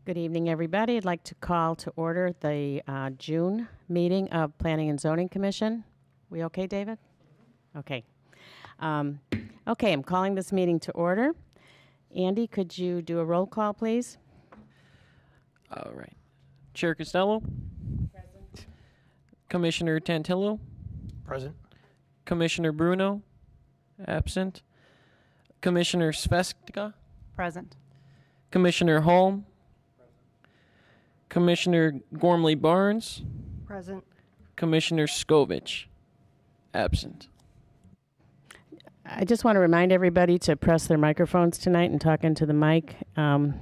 Good evening, everybody. I'd like to call to order the June meeting of Planning and Zoning Commission. We okay, David? Okay. Okay, I'm calling this meeting to order. Andy, could you do a roll call, please? All right. Chair Costello? Present. Commissioner Tantillo? Present. Commissioner Bruno? Absent. Commissioner Svestka? Present. Commissioner Holm? Commissioner Gormley Barnes? Present. Commissioner Skovich? Absent. I just want to remind everybody to press their microphones tonight and talk into the mic for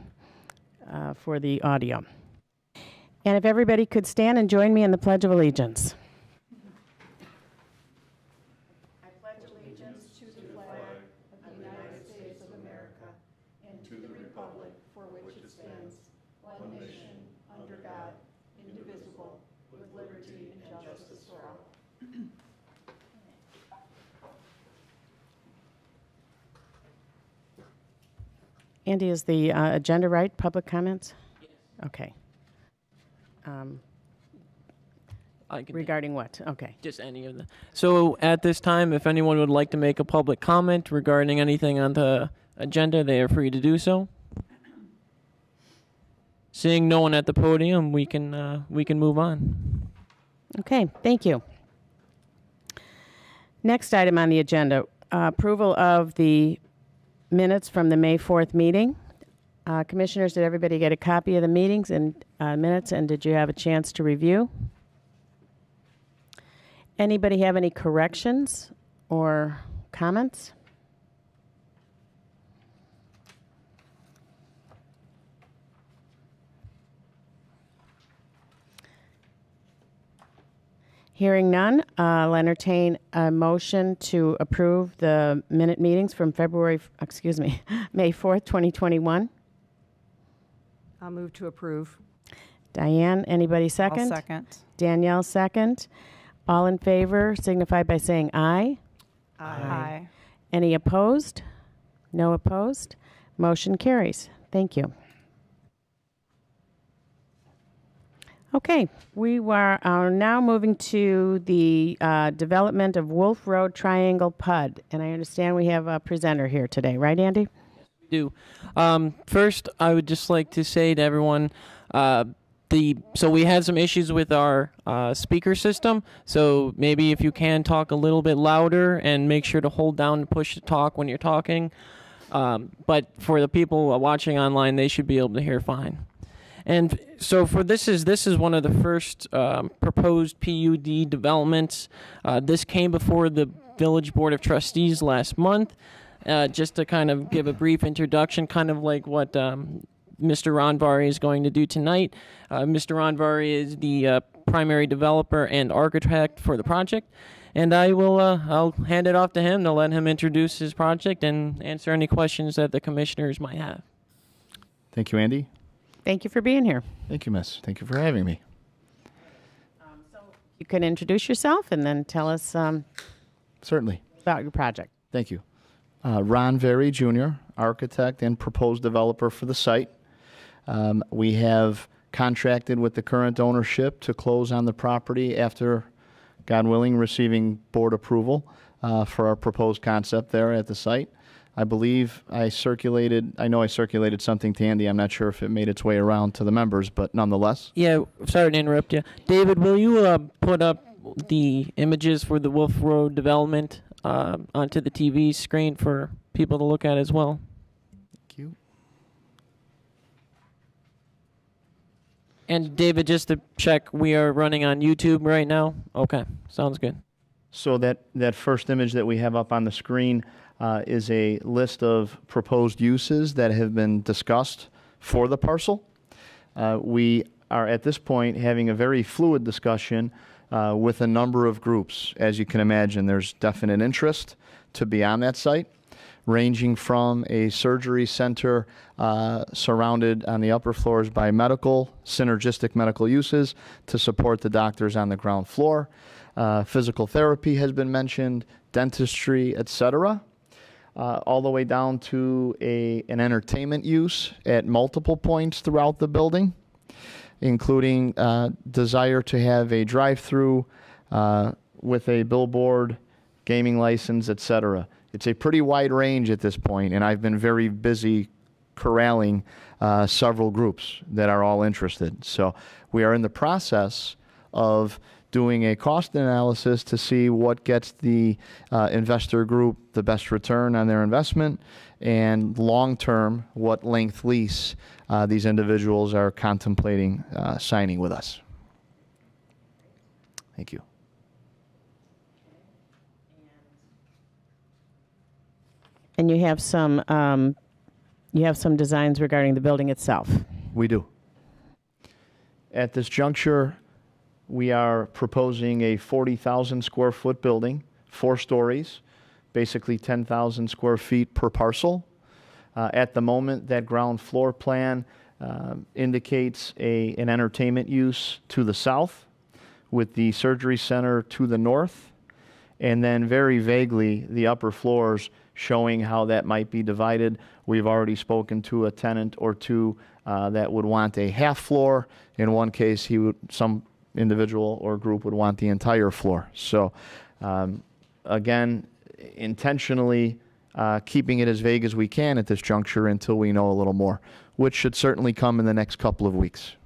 the audio. And if everybody could stand and join me in the Pledge of Allegiance. I pledge allegiance to the flag of the United States of America and to the republic for which it stands, one nation, under God, indivisible, with liberty and justice for all. Andy, is the agenda right? Public comments? Yes. Okay. I can Regarding what? Okay. just any of them. So at this time, if anyone would like to make a public comment regarding anything on the agenda, they are free to do so. Seeing no one at the podium, we can move on. Okay, thank you. Next item on the agenda, approval of the minutes from the May 4th meeting. Commissioners, did everybody get a copy of the meetings and minutes, and did you have a chance to review? Anybody have any corrections or comments? Hearing none, I'll entertain a motion to approve the minute meetings from May 4th, 2021. I'll move to approve. Diane, anybody second? I'll second. Danielle, second. All in favor signify by saying aye. Aye. Any opposed? No opposed? Motion carries. Thank you. Okay, we are now moving to the development of Wolf Road Triangle PUD. And I understand we have a presenter here today, right, Andy? Do. First, I would just like to say to everyone, so we had some issues with our speaker system. So maybe if you can talk a little bit louder and make sure to hold down and push to talk when you're talking. But for the people watching online, they should be able to hear fine. And so for this is one of the first proposed PUD developments. This came before the Village Board of Trustees last month. Just to kind of give a brief introduction, kind of like what Mr. Ranvari is going to do tonight. Mr. Ranvari is the primary developer and architect for the project, and I'll hand it off to him to let him introduce his project and answer any questions that the commissioners might have. Thank you, Andy. Thank you for being here. Thank you, Miss. Thank you for having me. You can introduce yourself and then tell us Certainly. about your project. Thank you. Ron Very, Jr., architect and proposed developer for the site. We have contracted with the current ownership to close on the property after, God willing, receiving board approval for our proposed concept there at the site. I believe I know I circulated something to Andy. I'm not sure if it made its way around to the members, but nonetheless. Yeah, sorry to interrupt you. David, will you put up the images for the Wolf Road development onto the TV screen for people to look at as well? Thank you. And David, just to check, we are running on YouTube right now? Okay, sounds good. So that first image that we have up on the screen is a list of proposed uses that have been discussed for the parcel. We are at this point having a very fluid discussion with a number of groups. As you can imagine, there's definite interest to be on that site, ranging from a surgery center surrounded on the upper floors by synergistic medical uses to support the doctors on the ground floor. Physical therapy has been mentioned, dentistry, etc. all the way down to an entertainment use at multiple points throughout the building, including desire to have a drive-through with a billboard, gaming license, etc. It's a pretty wide range at this point, and I've been very busy corralling several groups that are all interested. So we are in the process of doing a cost analysis to see what gets the investor group the best return on their investment, and long-term, what length lease these individuals are contemplating signing with us. Thank you. And you have some designs regarding the building itself. We do. At this juncture, we are proposing a 40,000 square foot building, 4 stories, basically 10,000 square feet per parcel. At the moment, that ground floor plan indicates an entertainment use to the south, with the surgery center to the north, and then very vaguely the upper floors showing how that might be divided. We've already spoken to a tenant or two that would want a half floor. In one case, some individual or group would want the entire floor. So again, intentionally keeping it as vague as we can at this juncture until we know a little more, which should certainly come in the next couple of weeks.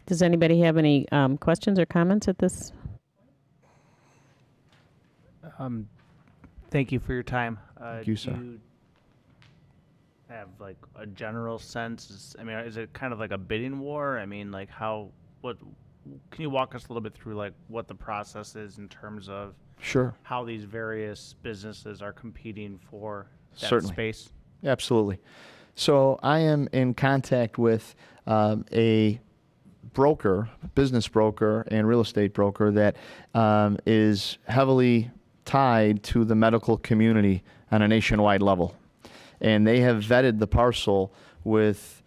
Does anybody have any questions or comments at this? Thank you for your time. Thank you, sir. Do you have like a general sense? Is it kind of like a bidding war? Can you walk us a little bit through like what the process is in terms of Sure. how these various businesses are competing for that Certainly. space? Absolutely. So I am in contact with a broker, business broker and real estate broker that is heavily tied to the medical community on a nationwide level. And they have vetted the parcel with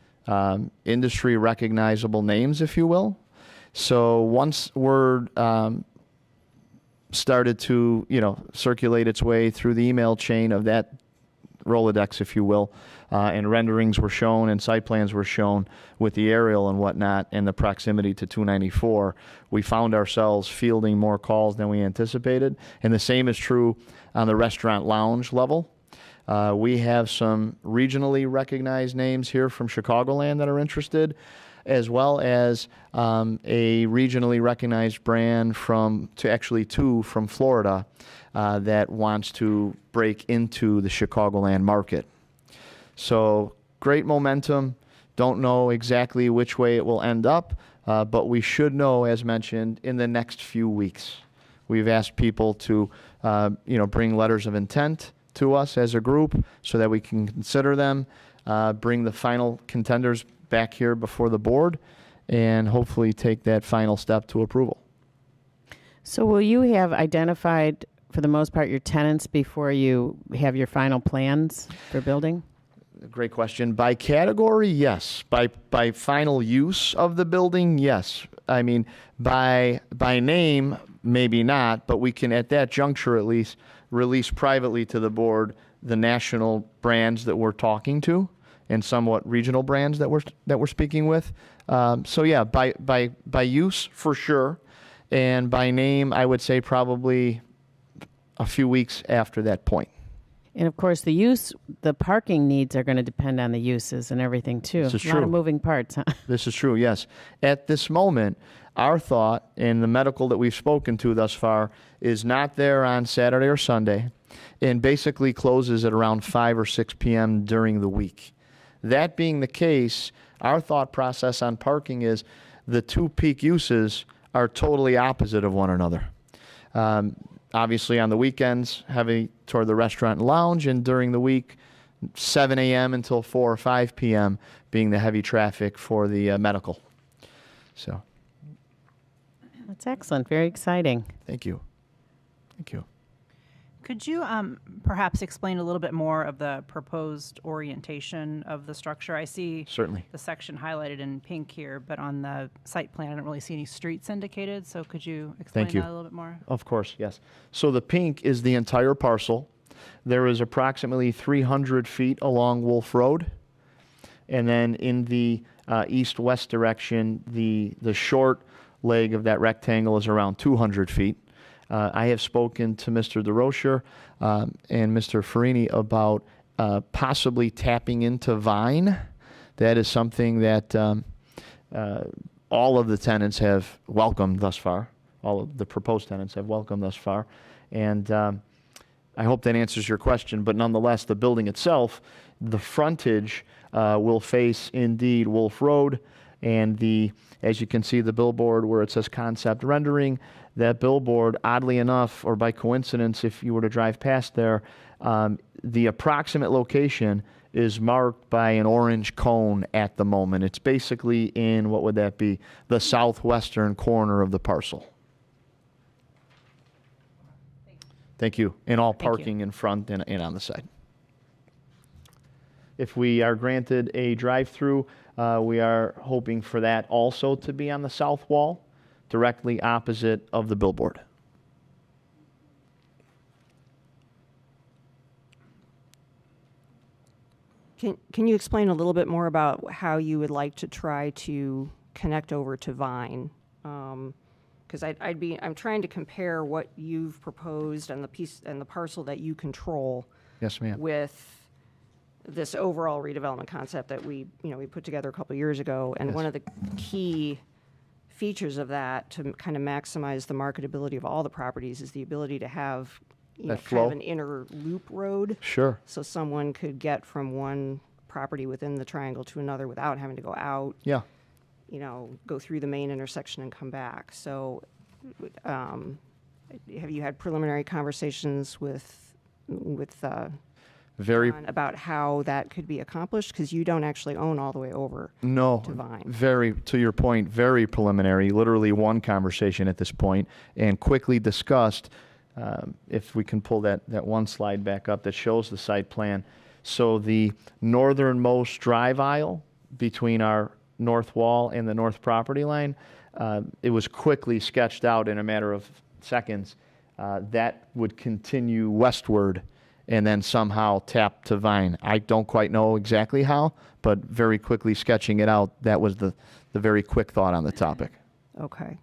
industry recognizable names, if you will. So once word started to, circulate its way through the email chain of that Rolodex, if you will, and renderings were shown and site plans were shown with the aerial and whatnot and the proximity to 294, we found ourselves fielding more calls than we anticipated. And the same is true on the restaurant lounge level. We have some regionally recognized names here from Chicagoland that are interested, as well as a regionally recognized brand two from Florida that wants to break into the Chicagoland market. So great momentum. Don't know exactly which way it will end up, but we should know, as mentioned, in the next few weeks. We've asked people to, bring letters of intent to us as a group so that we can consider them, bring the final contenders back here before the board, and hopefully take that final step to approval. So will you have identified, for the most part, your tenants before you have your final plans for building? Great question. By category, yes. By final use of the building, yes. I mean, by name, maybe not, but we can, at that juncture at least, release privately to the board the national brands that we're talking to and somewhat regional brands that we're speaking with. So yeah, by use for sure, and by name, I would say probably a few weeks after that point. And of course, the parking needs are going to depend on the uses and everything too. This is A lot true. of moving parts, huh? This is true, yes. At this moment, our thought, and the medical that we've spoken to thus far, is not there on Saturday or Sunday, and basically closes at around 5 or 6 p.m. during the week. That being the case, our thought process on parking is the two peak uses are totally opposite of one another. Obviously, on the weekends, heavy toward the restaurant and lounge, and during the week, 7 a.m. until 4 or 5 p.m. being the heavy traffic for the medical. So, That's excellent. Very exciting. thank you. Thank you. Could you perhaps explain a little bit more of the proposed orientation of the structure? I see Certainly. the section highlighted in pink here, but on the site plan, I don't really see any streets indicated. So could you explain Thank you. that a little bit more? Of course, yes. So the pink is the entire parcel. There is approximately 300 feet along Wolf Road. And then in the east-west direction, the short leg of that rectangle is around 200 feet. I have spoken to Mr. DeRocher and Mr. Farini about possibly tapping into Vine. That is something that all of the tenants have welcomed thus far. All of the proposed tenants have welcomed thus far. And I hope that answers your question. But nonetheless, the building itself, the frontage will face indeed Wolf Road. And as you can see, the billboard where it says concept rendering, that billboard, oddly enough, or by coincidence, if you were to drive past there, the approximate location is marked by an orange cone at the moment. It's basically in, what would that be, the southwestern corner of the parcel. Thank you. And all parking in front and on the side. If we are granted a drive-through, we are hoping for that also to be on the south wall, directly opposite of the billboard. Can you explain a little bit more about how you would like to try to connect over to Vine? Because I'm trying to compare what you've proposed and the parcel that you control Yes, ma'am. with this overall redevelopment concept that we put together a couple of years ago. And Yes. one of the key features of that to kind of maximize the marketability of all the properties is the ability to have That kind flow. of an inner loop road. Sure. So someone could get from one property within the triangle to another without having to go out, Yeah. go through the main intersection and come back. So have you had preliminary conversations with Very. John about how that could be accomplished? Because you don't actually own all the way over No, to Vine. very, to your point, very preliminary, literally one conversation at this point, and quickly discussed, if we can pull that one slide back up that shows the site plan. So the northernmost drive aisle between our north wall and the north property line, it was quickly sketched out in a matter of seconds. That would continue westward and then somehow tap to Vine. I don't quite know exactly how, but very quickly sketching it out, that was the very quick thought on the topic. Okay.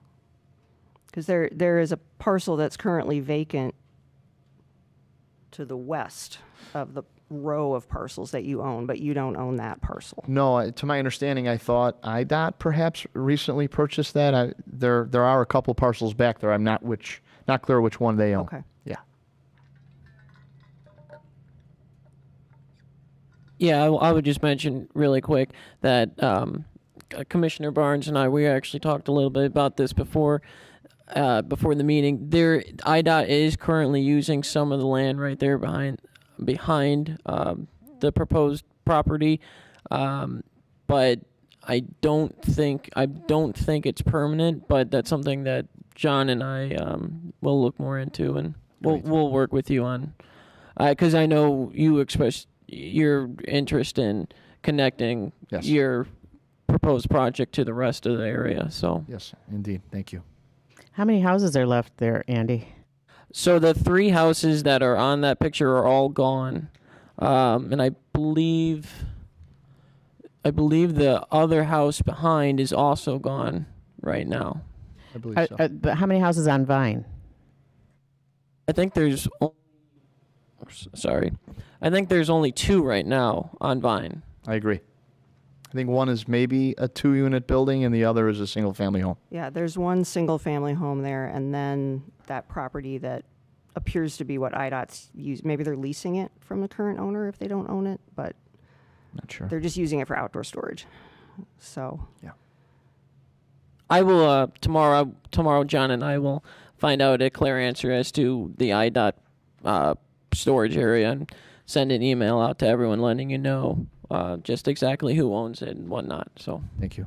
Because there is a parcel that's currently vacant to the west of the row of parcels that you own, but you don't own that parcel. No, to my understanding, I thought IDOT perhaps recently purchased that. There are a couple parcels back there. I'm not clear which one they own. Okay. Yeah. Yeah, I would just mention really quick that Commissioner Barnes and I, we actually talked a little bit about this before the meeting. IDOT is currently using some of the land right there behind the proposed property, but I don't think it's permanent. But that's something that John and I will look more into, and we'll work with you on, because I know you expressed your interest in connecting Yes. your proposed project to the rest of the area. So Yes, indeed. Thank you. How many houses are left there, Andy? So the 3 houses that are on that picture are all gone, and I believe the other house behind is also gone right now. I believe so. But how many houses on Vine? I think there's only 2 right now on Vine. I agree. I think one is maybe a 2-unit building and the other is a single-family home. Yeah, there's one single-family home there, and then that property that appears to be what IDOT's use. Maybe they're leasing it from the current owner if they don't own it, but Not sure. they're just using it for outdoor storage. So, Yeah. I will tomorrow. John and I will find out a clear answer as to the IDOT storage area and send an email out to everyone letting you know just exactly who owns it and whatnot. So Thank you.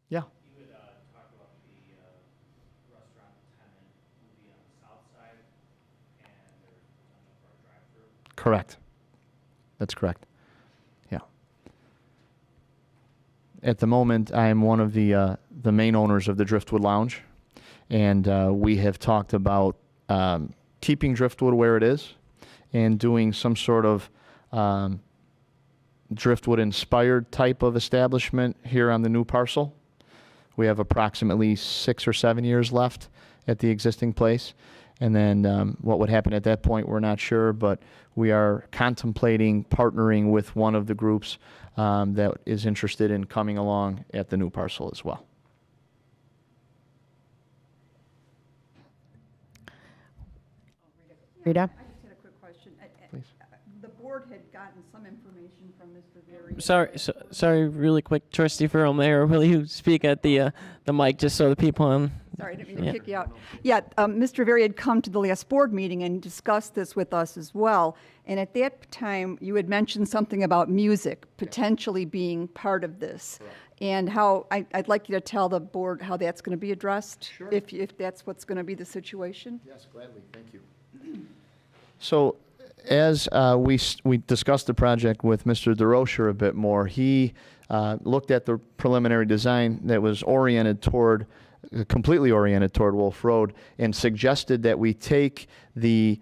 Yeah. You would talk about the restaurant tenant who would be on Correct. That's correct. Yeah. At the moment, I am one of the main owners of the Driftwood Lounge, and we have talked about keeping Driftwood where it is and doing some sort of Driftwood-inspired type of establishment here on the new parcel. We have approximately 6 or 7 years left at the existing place. And then what would happen at that point, we're not sure, but we are contemplating partnering with one of the groups that is interested in coming along at the new parcel as well. Rita? I just had a quick question. Please. The board had gotten some information from Mr. Very. Sorry, really quick, Trustee Farrell, Mayor, will you speak at the mic just so the people on? Sorry, I didn't mean to kick you out. Yeah, Mr. Very had come to the last board meeting and discussed this with us as well. And at that time, you had mentioned something about music potentially being part of this. And how, I'd like you to tell the board how that's going to be addressed. Sure. If that's what's going to be the situation. Yes, gladly. Thank you. So, as we discussed the project with Mr. DeRocher a bit more, he looked at the preliminary design that was completely oriented toward Wolf Road, and suggested that we take the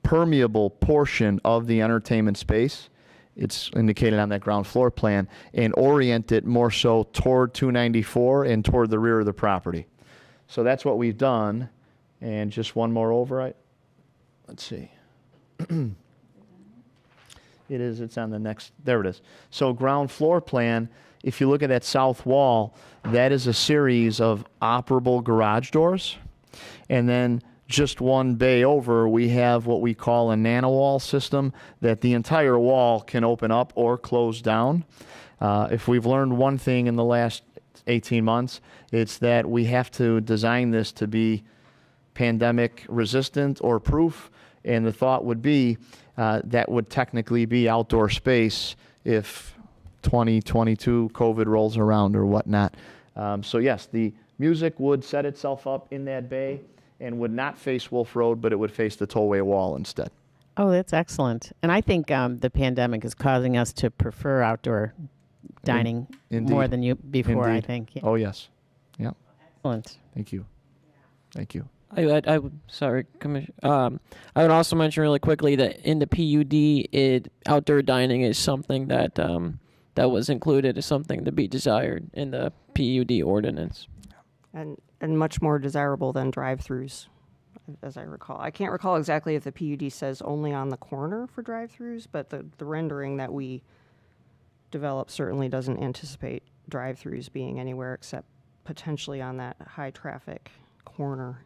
permeable portion of the entertainment space, it's indicated on that ground floor plan, and orient it more so toward 294 and toward the rear of the property. So that's what we've done. And just one more over. Let's see. It's on the next, there it is. So ground floor plan, if you look at that south wall, that is a series of operable garage doors. And then just one bay over, we have what we call a nano wall system that the entire wall can open up or close down. If we've learned one thing in the last 18 months, it's that we have to design this to be pandemic resistant or proof. And the thought would be that would technically be outdoor space if 2022 COVID rolls around or whatnot. So yes, the music would set itself up in that bay and would not face Wolf Road, but it would face the tollway wall instead. Oh, that's excellent. And I think the pandemic is causing us to prefer outdoor dining Indeed. more than before, I Indeed. think. Yeah. Oh, yes. Yeah. Excellent. Thank you. Thank you. I would, sorry, Commissioner. I would also mention really quickly that in the PUD, outdoor dining is something that that was included as something to be desired in the PUD ordinance. And much more desirable than drive-throughs, as I recall. I can't recall exactly if the PUD says only on the corner for drive-throughs, but the rendering that we developed certainly doesn't anticipate drive-throughs being anywhere except potentially on that high-traffic corner.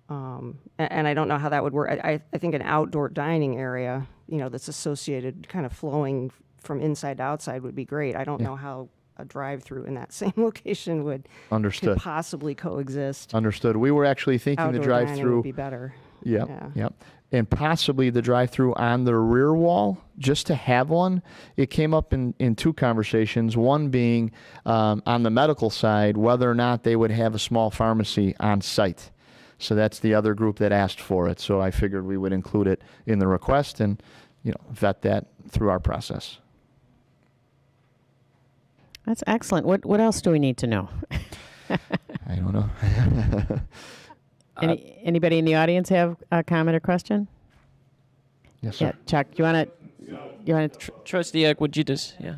And I don't know how that would work. I think an outdoor dining area, that's associated, kind of flowing from inside to outside would be great. I don't know how a drive-through in that same location could Understood. possibly coexist. Understood. We were actually thinking Outdoor the dining drive-through. would be better. Yep. Yeah. Yep. And possibly the drive-through on the rear wall, just to have one. It came up in two conversations. One being on the medical side, whether or not they would have a small pharmacy on site. So that's the other group that asked for it. So I figured we would include it in the request and, vet that through our process. That's excellent. What else do we need to know? I don't know. Anybody in the audience have a comment or question? Yes, sir. Yeah, Chuck, you want to? Trustee Eck, would you just, yeah.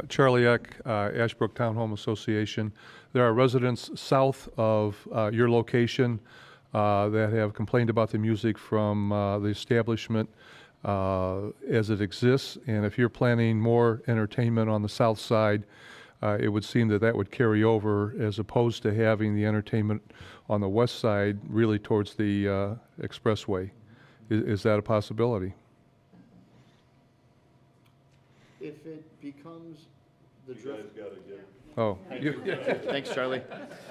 Charlie Eck, Ashbrook Town Home Association. There are residents south of your location that have complained about the music from the establishment as it exists. And if you're planning more entertainment on the south side, it would seem that would carry over as opposed to having the entertainment on the west side really towards the expressway. Is that a possibility? If it becomes the drift. Oh, Thanks, Charlie.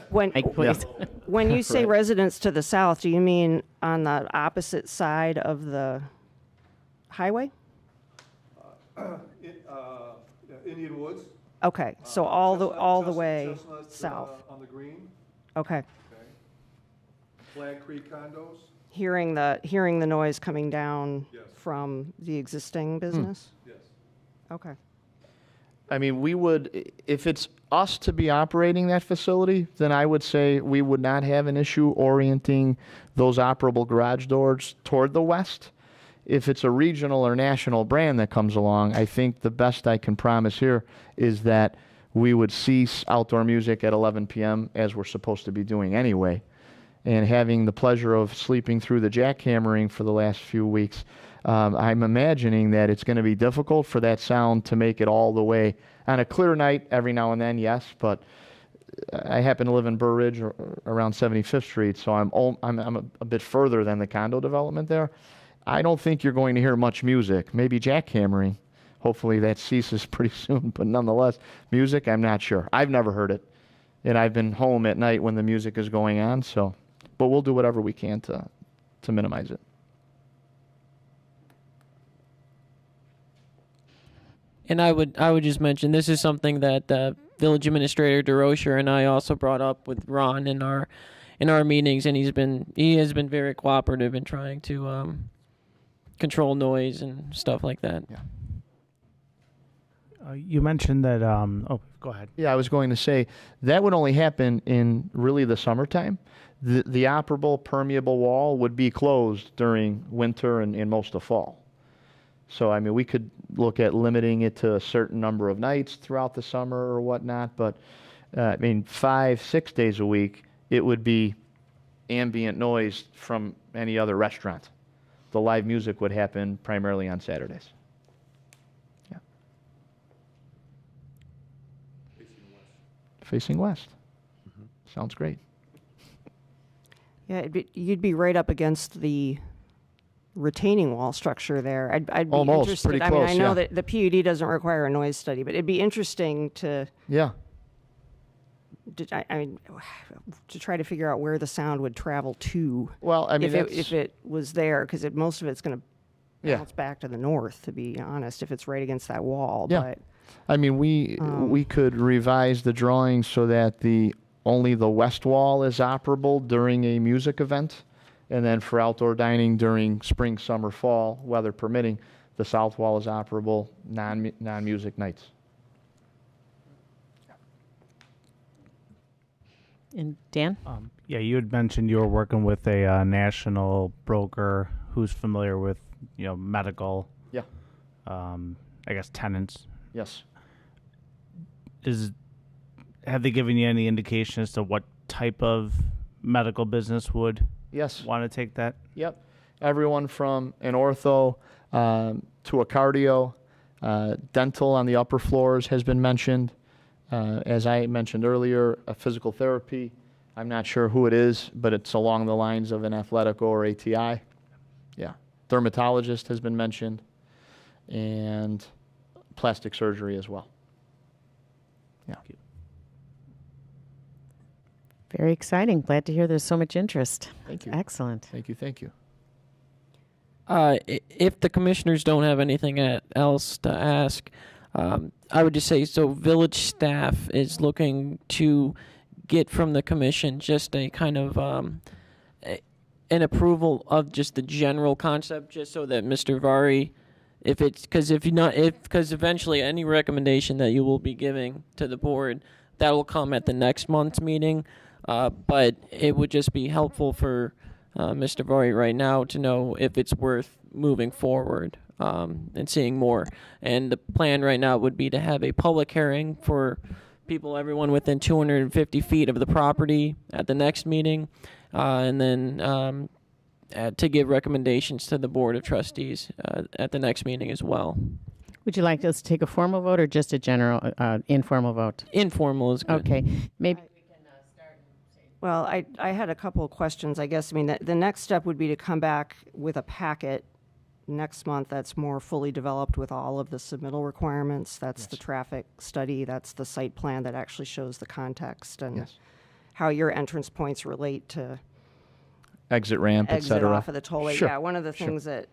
When, Mike, please. when you say Right. residents to the south, do you mean on the opposite side of the highway? Indian Woods. Okay, so all the way south. On the green. Okay. Flag Creek condos. hearing the noise coming down from the existing business? Yes. Okay. I mean, we would, if it's us to be operating that facility, then I would say we would not have an issue orienting those operable garage doors toward the west. If it's a regional or national brand that comes along, I think the best I can promise here is that we would cease outdoor music at 11 p.m. as we're supposed to be doing anyway. And having the pleasure of sleeping through the jackhammering for the last few weeks, I'm imagining that it's going to be difficult for that sound to make it all the way. On a clear night, every now and then, yes, but I happen to live in Burr Ridge around 75th Street, so I'm a bit further than the condo development there. I don't think you're going to hear much music, maybe jackhammering. Hopefully that ceases pretty soon, but nonetheless, music, I'm not sure. I've never heard it, and I've been home at night when the music is going on, so, but we'll do whatever we can to minimize it. And I would just mention this is something that Village Administrator DeRocher and I also brought up with Ron in our meetings, and he has been very cooperative in trying to control noise and stuff like that. Yeah. You mentioned that. Oh, go ahead. Yeah, I was going to say that would only happen in really the summertime. The operable permeable wall would be closed during winter and most of fall. So, I mean, we could look at limiting it to a certain number of nights throughout the summer or whatnot, but, I mean, 5-6 days a week, it would be ambient noise from any other restaurant. The live music would happen primarily on Saturdays. Yeah. Facing west. Sounds great. Yeah, you'd be right up against the retaining wall structure there. I'd be Almost, interested. pretty I mean, close, I know yeah. that the PUD doesn't require a noise study, but it'd be interesting to Yeah. to try to figure out where the sound would travel to. Well, I mean, if it was there, because most of it's going to Yeah. bounce back to the north, to be honest, if it's right against that wall. Yeah. But I mean, we could revise the drawing so that only the west wall is operable during a music event, and then for outdoor dining during spring, summer, fall, weather permitting, the south wall is operable non-music nights. And Dan? Yeah, you had mentioned you were working with a national broker who's familiar with, medical. Yeah. I guess tenants. Yes. Have they given you any indication as to what type of medical business would Yes. want to take that? Yep. Everyone from an ortho to a cardio, dental on the upper floors has been mentioned. As I mentioned earlier, a physical therapy. I'm not sure who it is, but it's along the lines of an Athletico or ATI. Yeah. Dermatologist has been mentioned, and plastic surgery as well. Yeah. Very exciting. Glad to hear there's so much interest. Thank you. Excellent. Thank you. Thank you. If the commissioners don't have anything else to ask, I would just say, so village staff is looking to get from the commission just a kind of an approval of just the general concept, just so that Mr. Vari, because eventually any recommendation that you will be giving to the board, that will come at the next month's meeting. But it would just be helpful for Mr. Vari right now to know if it's worth moving forward and seeing more. And the plan right now would be to have a public hearing for everyone within 250 feet of the property at the next meeting, and then to give recommendations to the Board of Trustees at the next meeting as well. Would you like us to take a formal vote or just a general informal vote? Informal is good. Okay. Maybe. Well, I had a couple of questions, I guess. I mean, the next step would be to come back with a packet next month that's more fully developed with all of the submittal requirements. That's the traffic study. That's the site plan that actually shows the context and Yes. how your entrance points relate to Exit ramp, et exit cetera. off of the tollway. Sure. Yeah, one of the things that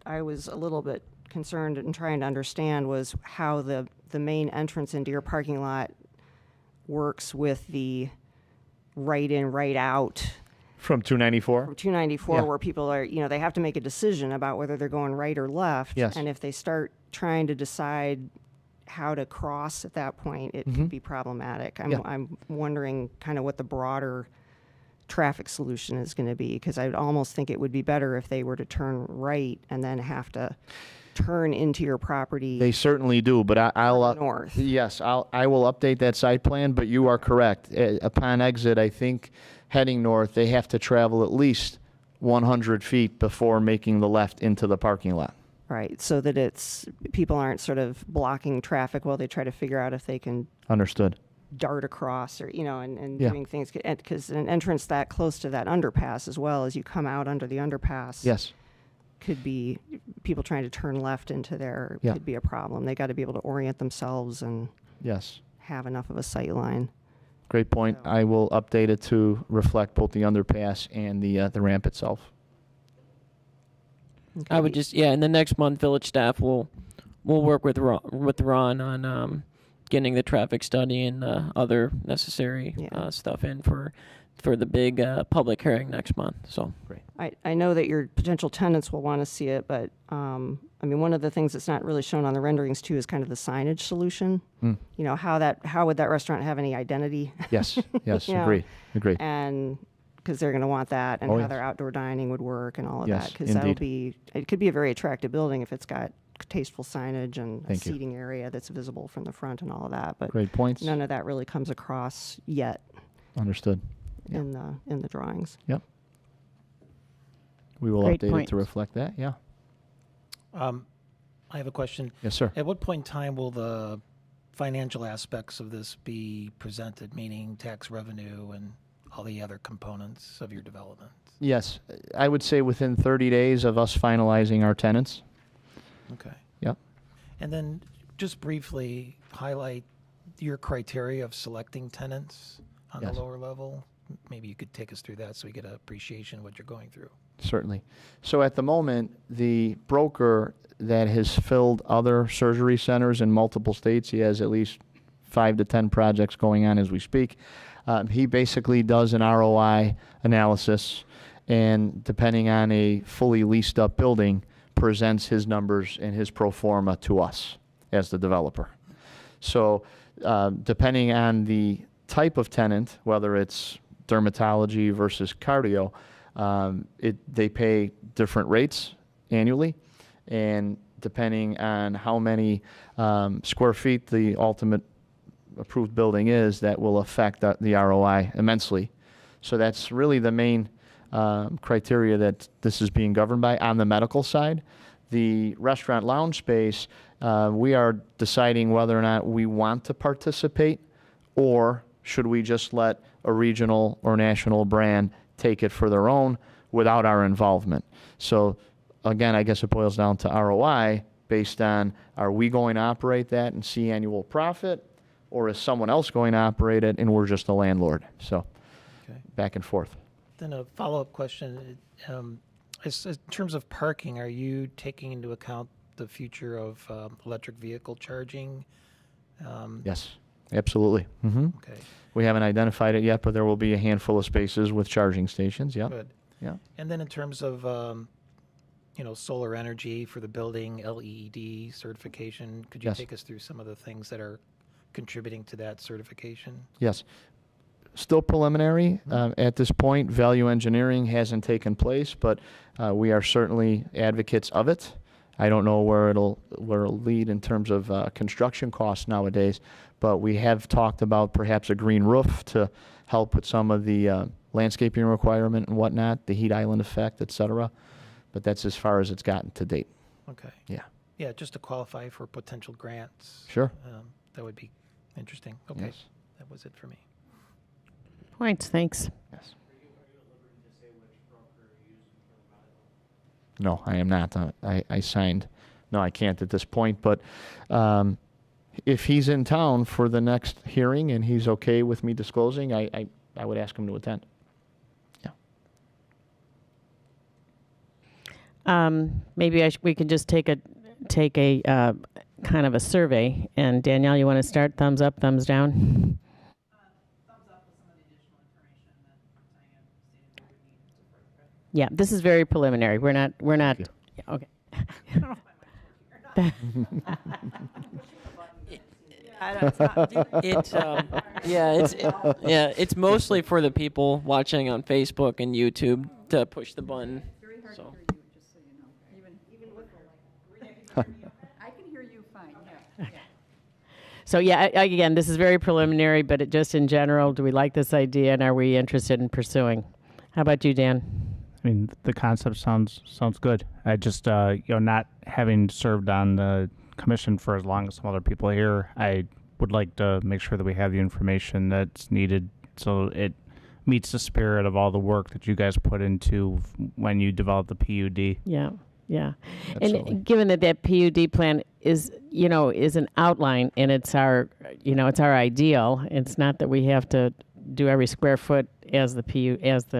I was a little bit concerned and trying to understand was how the main entrance into your parking lot works with the right in, right out From 294? from 294 Yeah. where people are, they have to make a decision about whether they're going right or left. Yes. And if they start trying to decide how to cross at that point, it could be problematic. Yeah. I'm wondering kind of what the broader traffic solution is going to be, because I'd almost think it would be better if they were to turn right and then have to turn into your property. They certainly do, but I'll North. Yes, I will update that site plan. But you are correct. Upon exit, I think heading north, they have to travel at least 100 feet before making the left into the parking lot. Right, so that people aren't sort of blocking traffic while they try to figure out if they can Understood. dart across, or and Yeah. doing things, because an entrance that close to that underpass, as well as you come out under the underpass, Yes. could be people trying to turn left into there. Yeah. Could be a problem. They got to be able to orient themselves and Yes. have enough of a sight line. Great point. I will update it to reflect both the underpass and the ramp itself. I would just, and the next month, village staff will work with Ron on getting the traffic study and other necessary Yeah. stuff in for the big public hearing next month. So I know that your potential tenants will want to see it, but one of the things that's not really shown on the renderings too is kind of the signage solution. How would that restaurant have any identity? Yes. Yes. Yeah. Agreed. And because they're going to want that, and Oh, how yes. their outdoor dining would work and all of Yes, that, because indeed. it could be a very attractive building if it's got tasteful signage and a Thank you. seating area that's visible from the front and all of that. But Great points. none of that really comes across yet Understood. Yeah. in the drawings. Yep. We will Great update it point. to reflect that. Yeah. I have a question. Yes, sir. At what point in time will the financial aspects of this be presented, meaning tax revenue and all the other components of your development? Yes. I would say within 30 days of us finalizing our tenants. Okay. Yep. And then just briefly highlight your criteria of selecting tenants on Yes. the lower level. Maybe you could take us through that so we get an appreciation of what you're going through. Certainly. So at the moment, the broker that has filled other surgery centers in multiple states, he has at least 5 to 10 projects going on as we speak. He basically does an ROI analysis, and depending on a fully leased up building, presents his numbers and his pro forma to us as the developer. So depending on the type of tenant, whether it's dermatology versus cardio, they pay different rates annually, and depending on how many square feet the ultimate approved building is, that will affect the ROI immensely. So that's really the main criteria that this is being governed by. On the medical side, the restaurant lounge space, we are deciding whether or not we want to participate, or should we just let a regional or national brand take it for their own without our involvement. So again, I guess it boils down to ROI based on, are we going to operate that and see annual profit, or is someone else going to operate it and we're just a landlord? So Okay. back and forth. Then a follow-up question. In terms of parking, are you taking into account the future of electric vehicle charging? Yes, absolutely. Okay, We haven't identified it yet, but there will be a handful of spaces with charging stations. Yep. good. Yeah. And then in terms of, solar energy for the building, LEED certification, could you Yes. take us through some of the things that are contributing to that certification? Yes. Still preliminary at this point. Value engineering hasn't taken place, but we are certainly advocates of it. I don't know where it'll lead in terms of construction costs nowadays, but we have talked about perhaps a green roof to help with some of the landscaping requirement and whatnot, the heat island effect, et cetera. But that's as far as it's gotten to date. Okay. Yeah. Yeah, just to qualify for potential grants. Sure. That would be interesting. Okay, Yes. that was it for me. Points, thanks. Yes. No, I am not. I signed. No, I can't at this point. But if he's in town for the next hearing and he's okay with me disclosing, I would ask him to attend. Yeah. Maybe we could just take a kind of a survey. And Danielle, you want to start? Thumbs up, thumbs down? Thumbs up with some of the additional information that Diane stated we would need Yeah, this is very preliminary. We're not, yeah, okay. It's mostly for the people watching on Facebook and YouTube to push the button. So. I can hear you fine, yeah. So yeah, again, this is very preliminary, but just in general, do we like this idea and are we interested in pursuing? How about you, Dan? I mean, the concept sounds good. I just, not having served on the commission for as long as some other people here, I would like to make sure that we have the information that's needed so it meets the spirit of all the work that you guys put into when you develop the PUD. Yeah, yeah. Absolutely. And given that PUD plan is an outline and it's our ideal. It's not that we have to do every square foot as the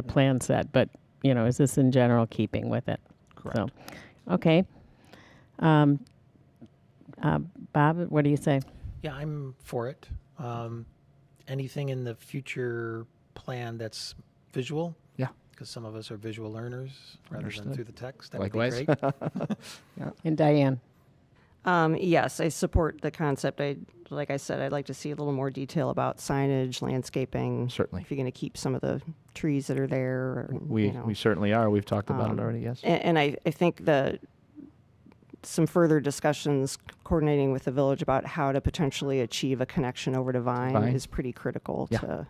plan said, but is this in general keeping with it? Correct. So, okay. Bob, what do you say? Yeah, I'm for it. Anything in the future plan that's visual? Yeah. Because some of us are visual learners rather Understood. than through the text. That Likewise. would be great. And Diane? Yes, I support the concept. Like I said, I'd like to see a little more detail about signage, landscaping. Certainly. If you're going to keep some of the trees that are there. Or, We certainly are. We've talked about it already, yes. And I think some further discussions coordinating with the village about how to potentially achieve a connection over to Vine is pretty critical Yeah. to And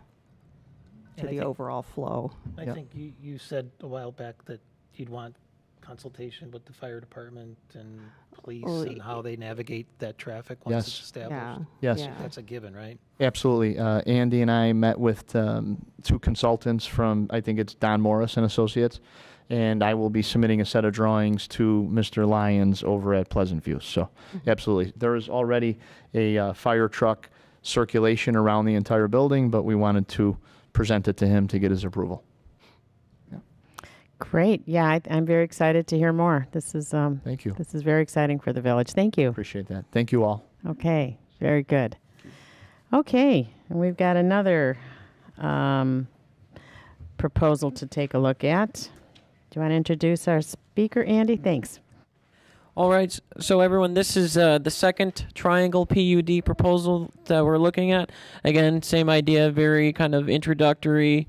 I the think- overall flow. I think you said a while back that you'd want consultation with the fire department and police Well, and how they navigate that traffic once Yes. it's established. Yes. Yeah. That's a given, right? Absolutely. Andy and I met with two consultants from, I think it's Don Morris and Associates, and I will be submitting a set of drawings to Mr. Lyons over at Pleasant View. So, absolutely. There is already a fire truck circulation around the entire building, but we wanted to present it to him to get his approval. Great. Yeah, I'm very excited to hear more. This is Thank you. This is very exciting for the village. Thank you. Appreciate that. Thank you all. Okay, very good. Okay, and we've got another proposal to take a look at. Do you want to introduce our speaker, Andy? Thanks. All right, so everyone, this is the second triangle PUD proposal that we're looking at. Again, same idea, very kind of introductory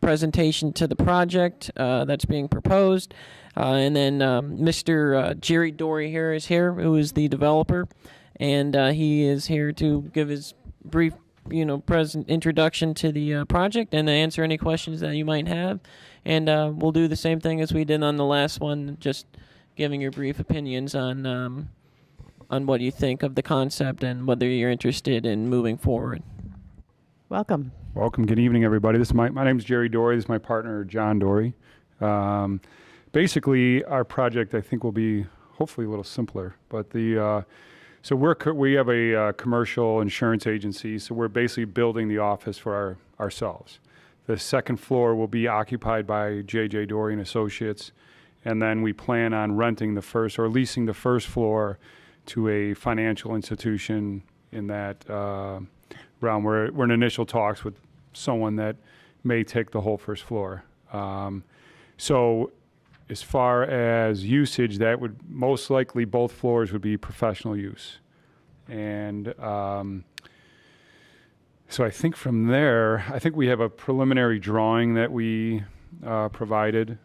presentation to the project that's being proposed. And then Mr. Jerry Dory here is here, who is the developer, and he is here to give his brief, present introduction to the project and answer any questions that you might have. And we'll do the same thing as we did on the last one, just giving your brief opinions on what you think of the concept and whether you're interested in moving forward. Welcome. Welcome. Good evening, everybody. My name is Jerry Dory. This is my partner, John Dory. Basically, our project, I think, will be hopefully a little simpler. But so we have a commercial insurance agency, so we're basically building the office for ourselves. The second floor will be occupied by J.J. Dory and Associates, and then we plan on renting the first or leasing the first floor to a financial institution in that realm. We're in initial talks with someone that may take the whole first floor. So as far as usage, that would most likely both floors would be professional use. And so I think from there, I think we have a preliminary drawing that we provided.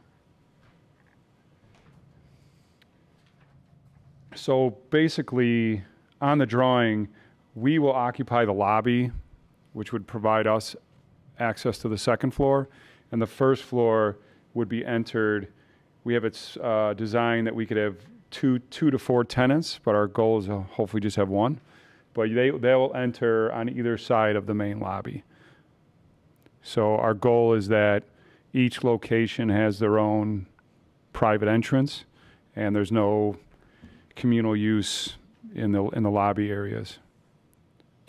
So basically, on the drawing, we will occupy the lobby, which would provide us access to the second floor, and the first floor would be entered. We have its design that we could have two to four tenants, but our goal is to hopefully just have one. But they will enter on either side of the main lobby. So our goal is that each location has their own private entrance, and there's no communal use in the lobby areas.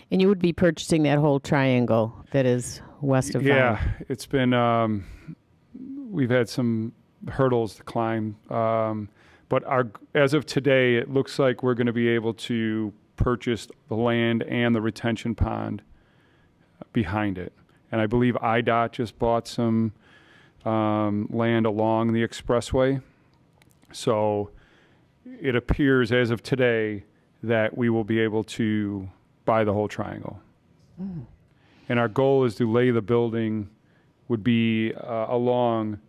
And you would be purchasing that whole triangle that is west of Vine. Yeah, it's been, we've had some hurdles to climb. But as of today, it looks like we're going to be able to purchase the land and the retention pond behind it. And I believe IDOT just bought some land along the expressway. So it appears as of today that we will be able to buy the whole triangle. And our goal is to lay the building would be along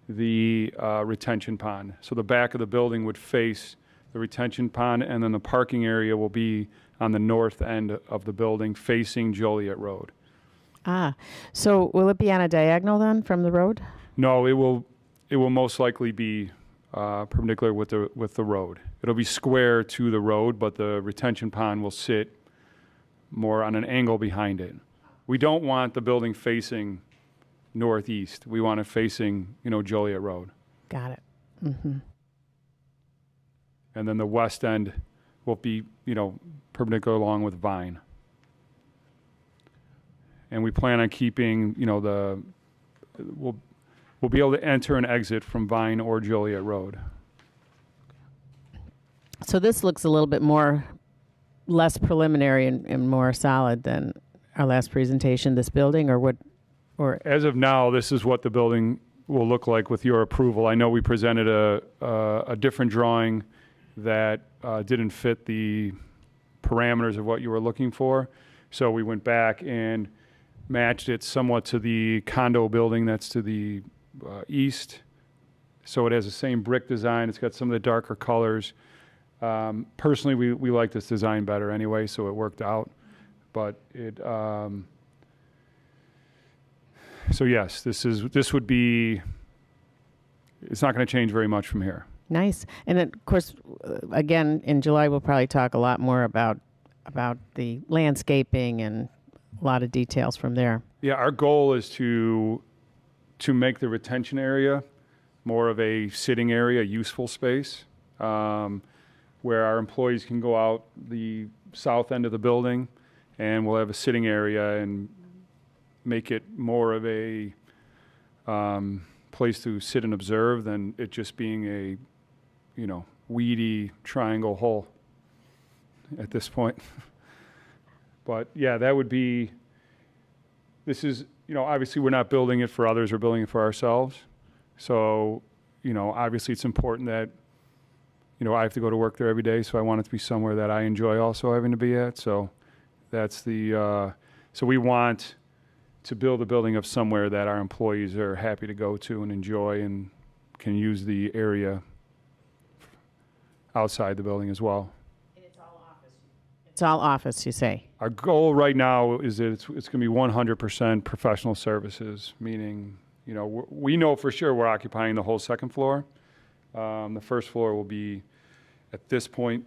the retention pond. So the back of the building would face the retention pond, and then the parking area will be on the north end of the building facing Joliet Road. Ah, so will it be on a diagonal then from the road? No, it will most likely be perpendicular with the road. It'll be square to the road, but the retention pond will sit more on an angle behind it. We don't want the building facing northeast. We want it facing, Joliet Road. Got it. Mm-hmm. And then the west end will be, perpendicular along with Vine. And we plan on keeping, we'll be able to enter and exit from Vine or Joliet Road. So this looks a little bit less preliminary and more solid than our last presentation, this building, or As of now, this is what the building will look like with your approval. I know we presented a different drawing that didn't fit the parameters of what you were looking for. So we went back and matched it somewhat to the condo building that's to the east. So it has the same brick design. It's got some of the darker colors. Personally, we like this design better anyway, so it worked out. But so yes, this would be, it's not going to change very much from here. nice. And then, of course, again, in July, we'll probably talk a lot more about the landscaping and a lot of details from there. Yeah, our goal is to make the retention area more of a sitting area, useful space, where our employees can go out the south end of the building, and we'll have a sitting area and make it more of a place to sit and observe than it just being a, weedy triangle hole at this point. But yeah, that would be, this is, obviously we're not building it for others, we're building it for ourselves. So, obviously it's important that, I have to go to work there every day, so I want it to be somewhere that I enjoy also having to be at. So that's so we want to build a building of somewhere that our employees are happy to go to and enjoy and can use the area outside the building as well. It's all office, you say? Our goal right now is that it's going to be 100% professional services, meaning, we know for sure we're occupying the whole second floor. The first floor will be, at this point,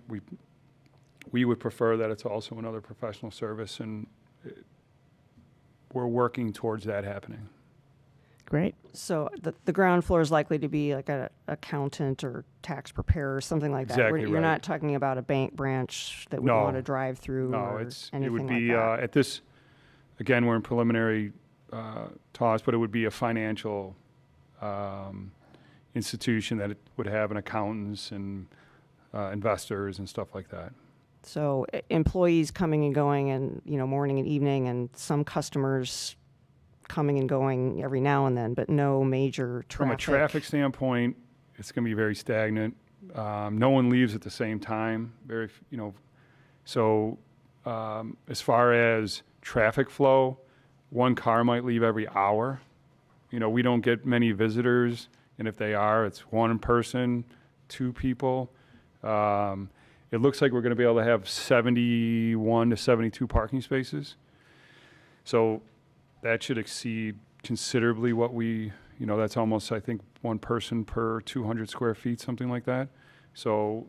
we would prefer that it's also another professional service, and we're working towards that happening. Great. So the ground floor is likely to be like an accountant or tax preparer or something like that. Exactly You're right. not talking about a bank branch that we No. want to drive through No, or it anything would be, like that. at this, again, we're in preliminary talks, but it would be a financial institution that it would have an accountants and investors and stuff like that. So employees coming and going and, morning and evening, and some customers coming and going every now and then, but no major traffic. From a traffic standpoint, it's going to be very stagnant. No one leaves at the same time. So as far as traffic flow, one car might leave every hour. We don't get many visitors, and if they are, it's one person, two people. It looks like we're going to be able to have 71 to 72 parking spaces. So that should exceed considerably what we, that's almost, I think, one person per 200 square feet, something like that. So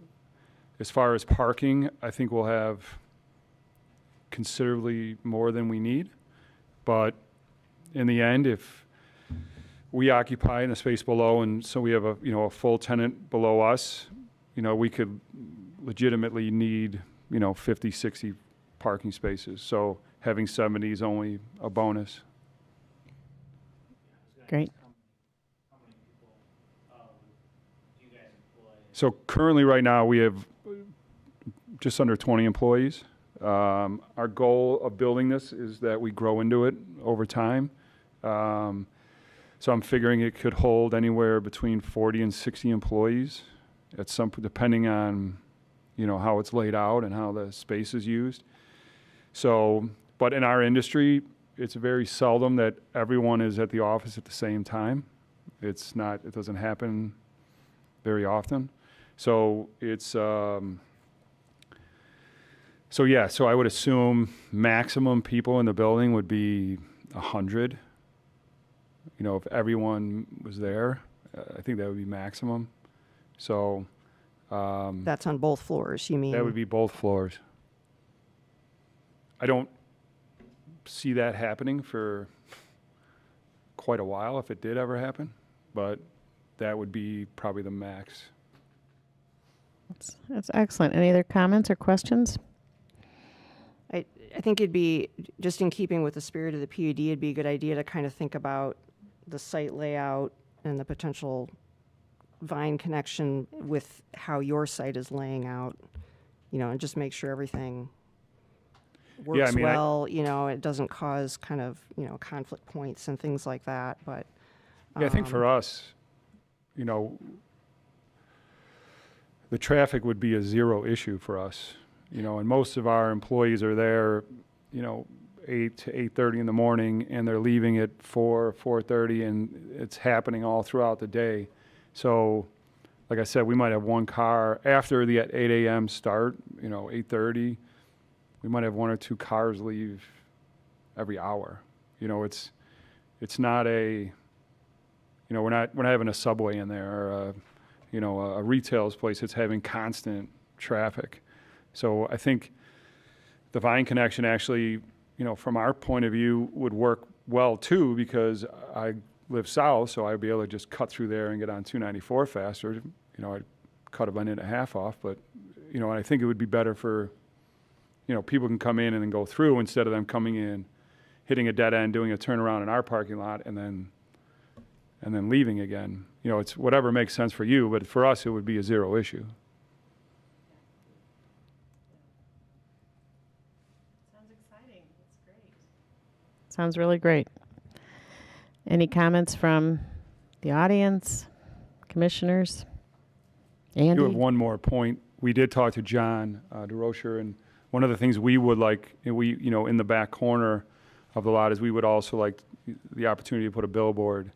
as far as parking, I think we'll have considerably more than we need. But in the end, if we occupy in the space below, and so we have a full tenant below us, we could legitimately need, 50, 60 parking spaces. So having 70 is only a bonus. Great. So currently, right now, we have just under 20 employees. Our goal of building this is that we grow into it over time. So I'm figuring it could hold anywhere between 40 and 60 employees at some, depending on, you know, how it's laid out and how the space is used. So, but in our industry, it's very seldom that everyone is at the office at the same time. It's not, it doesn't happen very often. So it's, so yeah, so I would assume maximum people in the building would be 100. You know, if everyone was there, I think that would be maximum. So That's on both floors, you mean? that would be both floors. I don't see that happening for quite a while if it did ever happen, but that would be probably the max. That's excellent. Any other comments or questions? I think it'd be, just in keeping with the spirit of the PUD, it'd be a good idea to kind of think about the site layout and the potential Vine connection with how your site is laying out, you know, and just make sure everything works I mean, well, you know, it doesn't cause kind of, you know, conflict points and things like that, but. Yeah, I think for us, you know, the traffic would be a zero issue for us, you know, and most of our employees are there, you know, 8 to 8:30 in the morning, and they're leaving at 4:30, and it's happening all throughout the day. So, like I said, we might have one car after the 8 a.m. start, you know, 8:30. We might have 1 or 2 cars leave every hour. You know, it's not a, you know, we're not having a Subway in there or a, you know, a retail place that's having constant traffic. So I think the Vine connection actually, you know, from our point of view, would work well too, because I live south, so I'd be able to just cut through there and get on 294 faster. You know, I'd cut a minute and a half off, but, you know, and I think it would be better for, you know, people can come in and then go through instead of them coming in, hitting a dead end, doing a turnaround in our parking lot, and then leaving again. You know, it's whatever makes sense for you, but for us, it would be a zero issue. Sounds really great. Any comments from the audience, commissioners? I do have Andy? one more point. We did talk to John DeRocher, and one of the things we would like, you know, in the back corner of the lot is we would also like the opportunity to put a billboard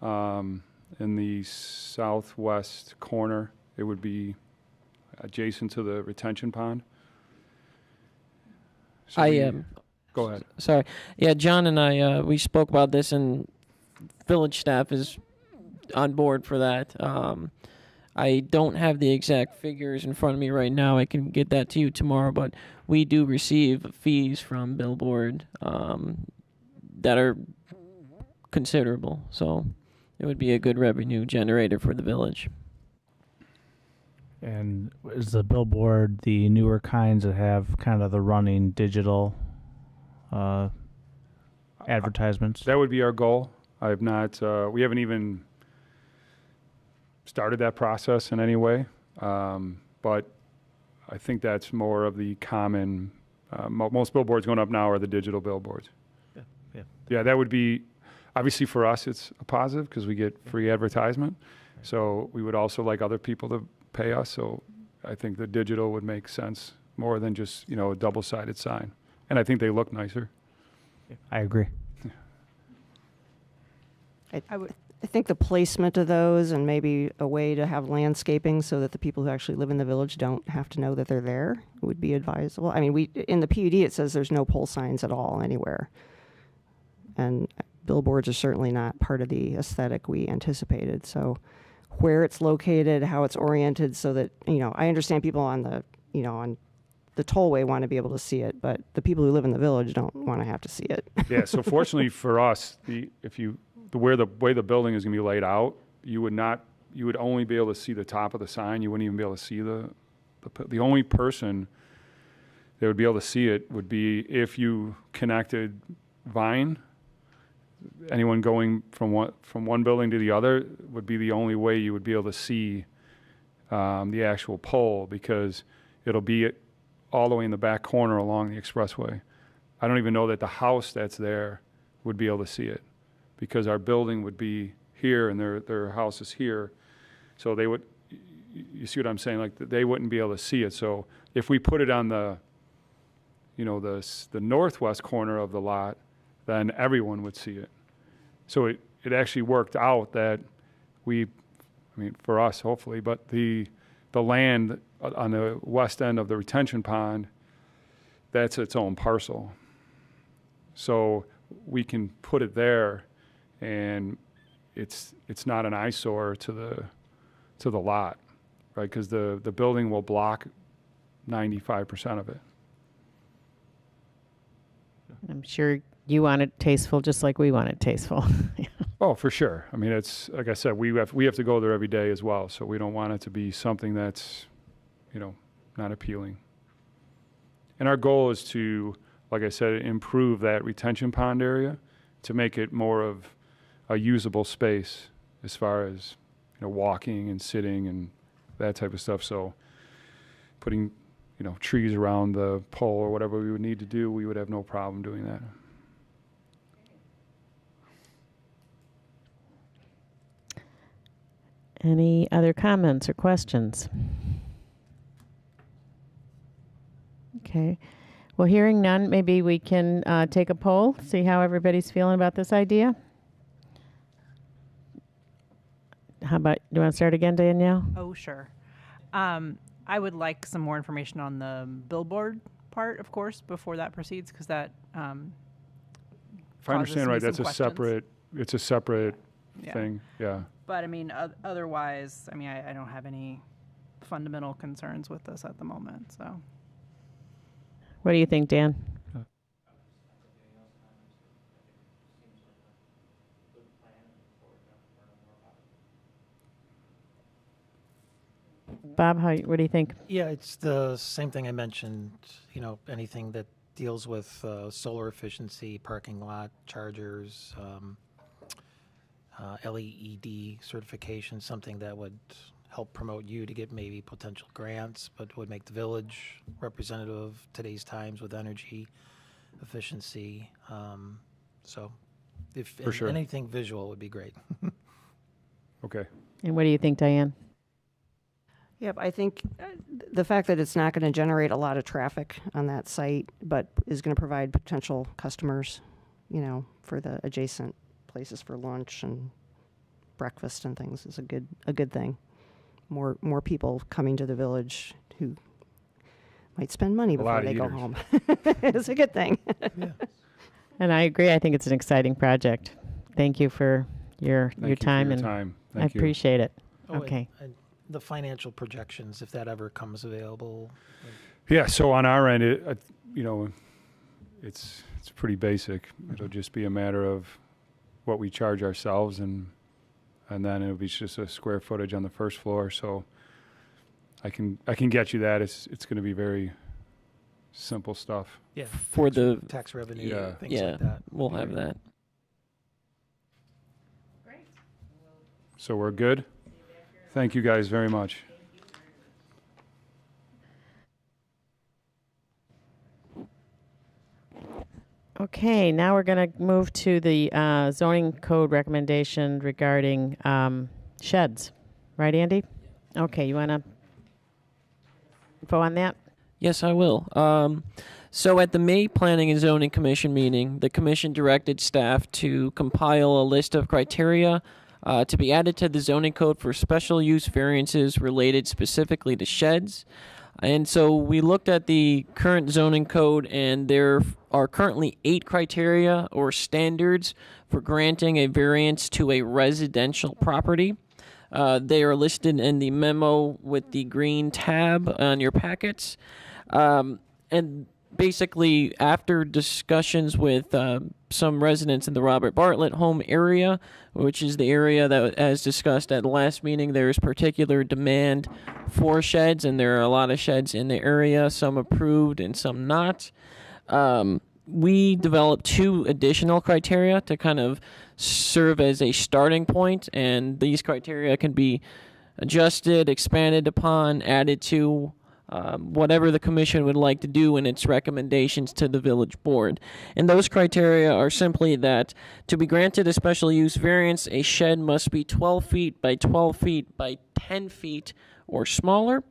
in the southwest corner. It would be adjacent to the retention pond. So go ahead. Sorry. Yeah, John and I, we spoke about this, and village staff is on board for that. I don't have the exact figures in front of me right now. I can get that to you tomorrow, but we do receive fees from Billboard that are considerable. So it would be a good revenue generator for the village. And is the billboard the newer kinds that have kind of the running digital advertisements? That would be our goal. I have not, we haven't even started that process in any way, but I think that's more of the common, most billboards going up now are the digital billboards. Yeah, that would be, obviously for us it's a positive because we get free advertisement, so we would also like other people to pay us, so I think the digital would make sense more than just, you know, a double-sided sign, and I think they look nicer. I agree. I think the placement of those and maybe a way to have landscaping so that the people who actually live in the village don't have to know that they're there would be advisable. I mean, in the PUD it says there's no pole signs at all anywhere. And billboards are certainly not part of the aesthetic we anticipated. So where it's located, how it's oriented so that, you know, I understand people on the, you know, on the tollway want to be able to see it, but the people who live in the village don't want to have to see it. Yeah, so fortunately for us, the way the building is going to be laid out, you would only be able to see the top of the sign. You wouldn't even be able to see the only person that would be able to see it would be if you connected Vine. Anyone going from one building to the other would be the only way you would be able to see the actual pole, because it'll be all the way in the back corner along the expressway. I don't even know that the house that's there would be able to see it. because our building would be here and their house is here. So they would, you see what I'm saying? Like they wouldn't be able to see it. So if we put it on the northwest corner of the lot, then everyone would see it. So it actually worked out that for us, hopefully, but the land on the west end of the retention pond, that's its own parcel. So we can put it there, and it's not an eyesore to the lot, right? Because the building will block 95% of it. I'm sure you want it tasteful just like we want it tasteful. Oh, for sure. I mean, it's like I said, we have to go there every day as well. So we don't want it to be something that's, not appealing. And our goal is to, like I said, improve that retention pond area to make it more of a usable space as far as, walking and sitting and that type of stuff. So putting, trees around the pole or whatever we would need to do, we would have no problem doing that. Any other comments or questions? Okay. Well, hearing none, maybe we can take a poll, see how everybody's feeling about this idea. How about, do you want to start again, Danielle? Oh, sure. I would like some more information on the billboard part, of course, before that proceeds, because that If I understand right, that's it's a separate thing. Yeah. But I mean, otherwise, I don't have any fundamental concerns with this at the moment, so. What do you think, Dan? Bob, what do you think? Yeah, it's the same thing I mentioned, anything that deals with solar efficiency, parking lot, chargers, LED certification, something that would help promote you to get maybe potential grants, but would make the village representative of today's times with energy efficiency. So if anything visual would be great. Okay. And what do you think, Diane? Yep, I think the fact that it's not going to generate a lot of traffic on that site, but is going to provide potential customers, for the adjacent places for lunch and breakfast and things is a good thing. More people coming to the village who might spend money before they go home. It's a good thing. Yeah. And I agree. I think it's an exciting project. Thank you for your time. I appreciate it. Oh, okay. And the financial projections, if that ever comes available. Yeah. So on our end, it's pretty basic. It'll just be a matter of what we charge ourselves, and then it'll be just a square footage on the first floor. So I can get you that. It's going to be very simple stuff. Yeah. For the tax revenue, things yeah, like that. we'll have that. Great. So we're good. Thank you guys very much. Okay, now we're going to move to the zoning code recommendation regarding sheds. Right, Andy? Okay, you want to info on that? Yes, I will. So at the May Planning and Zoning Commission meeting, the commission directed staff to compile a list of criteria to be added to the zoning code for special use variances related specifically to sheds. And so we looked at the current zoning code, and there are currently 8 criteria or standards for granting a variance to a residential property. They are listed in the memo with the green tab on your packets. And basically, after discussions with some residents in the Robert Bartlett home area, which is the area that, as discussed at the last meeting, there's particular demand for sheds, and there are a lot of sheds in the area, some approved and some not. We developed 2 additional criteria to kind of serve as a starting point, and these criteria can be adjusted, expanded upon, added to whatever the commission would like to do in its recommendations to the village board. And those criteria are simply that to be granted a special use variance, a shed must be 12 feet by 12 feet by 10 feet or smaller,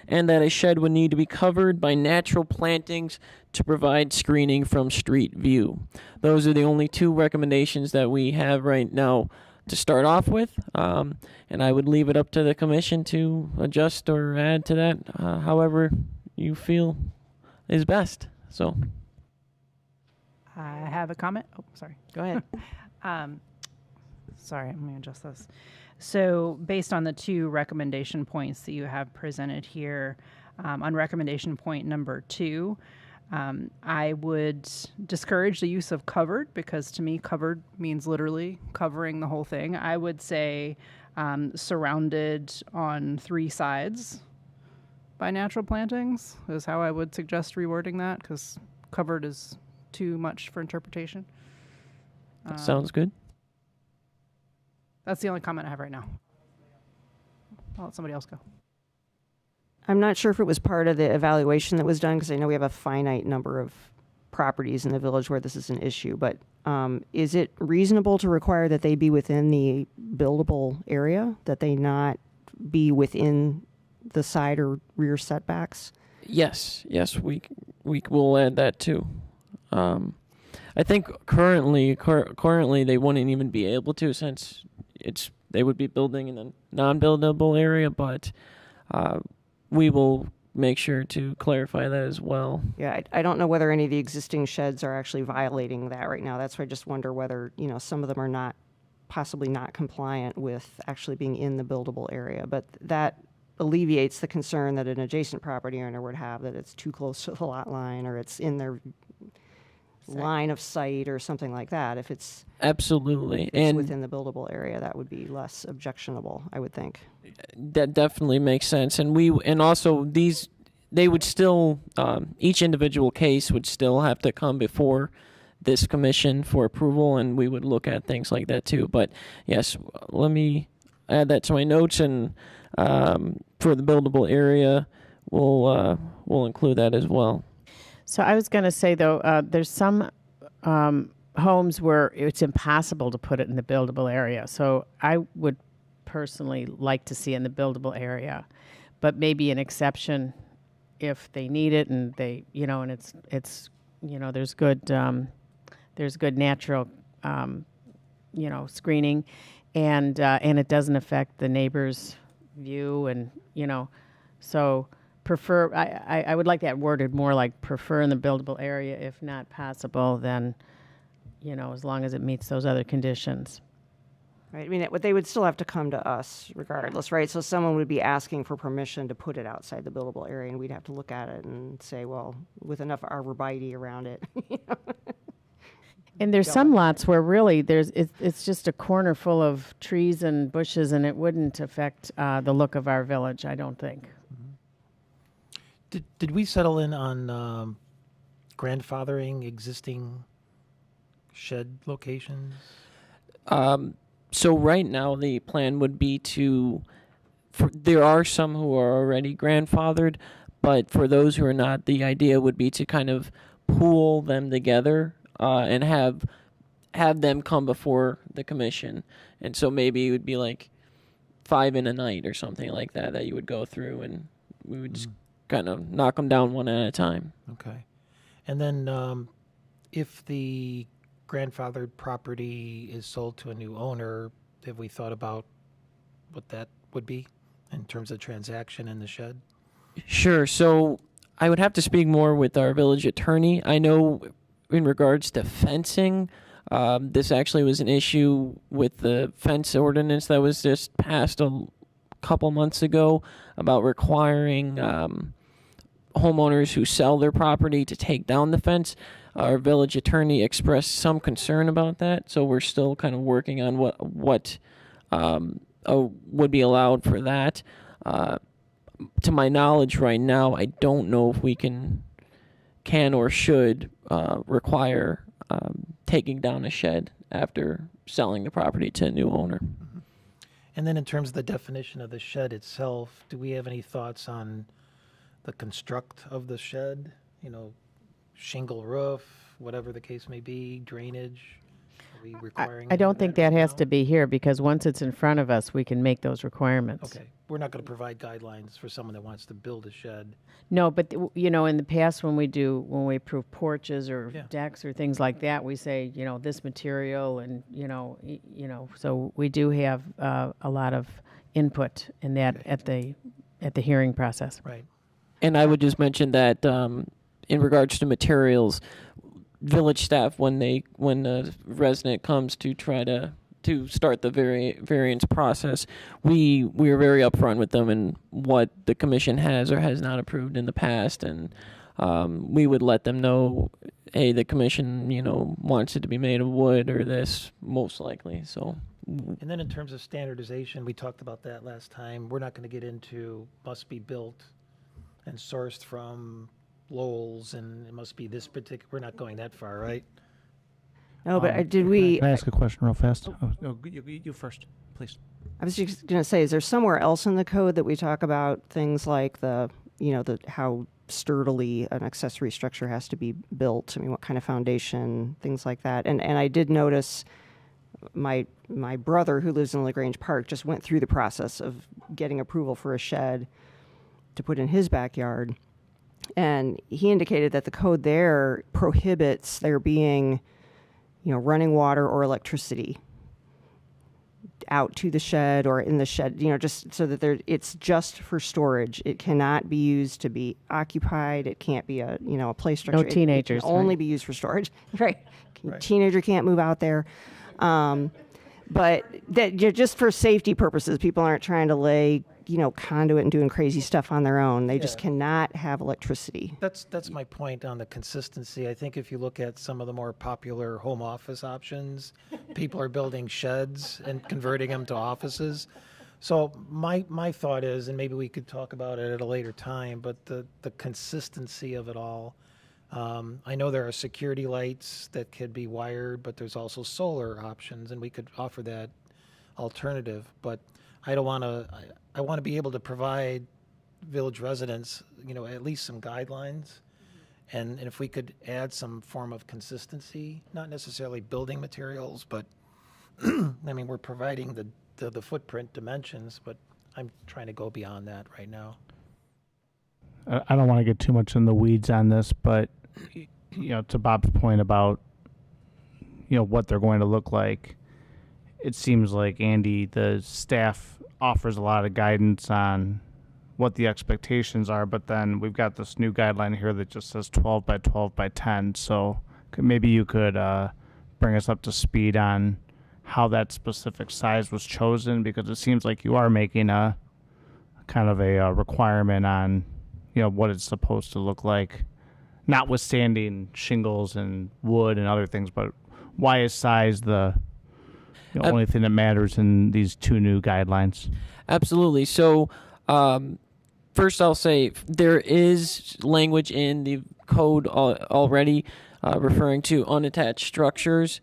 and that a shed would need to be covered by natural plantings to provide screening from street view. Those are the only two recommendations that we have right now to start off with, and I would leave it up to the commission to adjust or add to that however you feel is best. So, I have a comment. Oh, sorry. Go ahead. Sorry, I'm going to adjust this. So based on the two recommendation points that you have presented here, on recommendation point number 2, I would discourage the use of covered, because to me covered means literally covering the whole thing. I would say surrounded on 3 sides by natural plantings is how I would suggest rewording that, because covered is too much for interpretation. that sounds good. That's the only comment I have right now. I'll let somebody else go. I'm not sure if it was part of the evaluation that was done, because I know we have a finite number of properties in the village where this is an issue, but is it reasonable to require that they be within the buildable area, that they not be within the side or rear setbacks? Yes, we will add that too. I think currently they wouldn't even be able to, since they would be building in a non-buildable area, but we will make sure to clarify that as well. Yeah, I don't know whether any of the existing sheds are actually violating that right now. That's why I just wonder whether, some of them are possibly not compliant with actually being in the buildable area. But that alleviates the concern that an adjacent property owner would have, that it's too close to the lot line, or it's in their line of sight or something like that. If it's absolutely and within the buildable area, that would be less objectionable, I would think. That definitely makes sense. And also they would still, each individual case would still have to come before this commission for approval, and we would look at things like that too. But yes, let me add that to my notes, and for the buildable area, we'll include that as well. So I was going to say, though, there's some homes where it's impossible to put it in the buildable area. So I would personally like to see in the buildable area, but maybe an exception if they need it, and they, and it's there's good natural, screening, and it doesn't affect the neighbor's view, and so. Prefer, I would like that worded more like prefer in the buildable area. If not possible, then, as long as it meets those other conditions. Right. I mean, they would still have to come to us regardless, right? So someone would be asking for permission to put it outside the buildable area, and we'd have to look at it and say, well, with enough arborvitae around it. And there's some lots where really it's just a corner full of trees and bushes, and it wouldn't affect the look of our village, I don't think. Did we settle in on grandfathering existing shed locations? So right now the plan would be there are some who are already grandfathered, but for those who are not, the idea would be to kind of pool them together and have them come before the commission. And so maybe it would be like 5 in a night or something like that you would go through, and we would just kind of knock them down one at a time. Okay. And then if the grandfathered property is sold to a new owner, have we thought about what that would be in terms of transaction in the shed? Sure. So I would have to speak more with our village attorney. I know in regards to fencing, this actually was an issue with the fence ordinance that was just passed a couple months ago about requiring homeowners who sell their property to take down the fence. Our village attorney expressed some concern about that, so we're still kind of working on what would be allowed for that. To my knowledge right now, I don't know if we can or should require taking down a shed after selling the property to a new owner. Mm-hmm. And then in terms of the definition of the shed itself, do we have any thoughts on the construct of the shed, shingle roof, whatever the case may be, drainage? Are we requiring I any don't of think that that right has now? to be here, because once it's in front of us, we can make those requirements. Okay, we're not going to provide guidelines for someone that wants to build a shed. No, but in the past, when we approve porches or Yeah. decks or things like that, we say, this material, and so we do have a lot of input in that at the hearing process. Right. And I would just mention that in regards to materials, village staff, when a resident comes to try to start the variance process, we are very upfront with them in what the commission has or has not approved in the past, and we would let them know, hey, the commission wants it to be made of wood or this, most likely. So. And then in terms of standardization, we talked about that last time. We're not going to get into must be built and sourced from Lowell's and it must be this particular, we're not going that far, right? No, but did we, Can I ask a question real fast? Oh, no, you first, please. I was just going to say, is there somewhere else in the code that we talk about things like the how sturdily an accessory structure has to be built? I mean, what kind of foundation, things like that. And I did notice my brother, who lives in LaGrange Park, just went through the process of getting approval for a shed to put in his backyard. And he indicated that the code there prohibits there being, running water or electricity out to the shed or in the shed, just so that it's just for storage. It cannot be used to be occupied. It can't be a play structure. No teenagers, It can only right? be used for storage. Right. Right. Teenager can't move out there. But that just for safety purposes, people aren't trying to lay, conduit and doing crazy stuff on their own. They just Yeah. cannot have electricity. That's my point on the consistency. I think if you look at some of the more popular home office options, people are building sheds and converting them to offices. So my thought is, and maybe we could talk about it at a later time, but the consistency of it all. I know there are security lights that could be wired, but there's also solar options, and we could offer that alternative. But I don't want to. I want to be able to provide village residents, at least some guidelines, and if we could add some form of consistency, not necessarily building materials, but I mean, we're providing the footprint dimensions, but I'm trying to go beyond that right now. I don't want to get too much in the weeds on this, but to Bob's point about what they're going to look like, it seems like Andy, the staff offers a lot of guidance on what the expectations are, but then we've got this new guideline here that just says 12 by 12 by 10. So maybe you could bring us up to speed on how that specific size was chosen, because it seems like you are making a kind of a requirement on what it's supposed to look like, notwithstanding shingles and wood and other things. But why is size the only thing that matters in these two new guidelines? Absolutely. So, first I'll say there is language in the code already referring to unattached structures.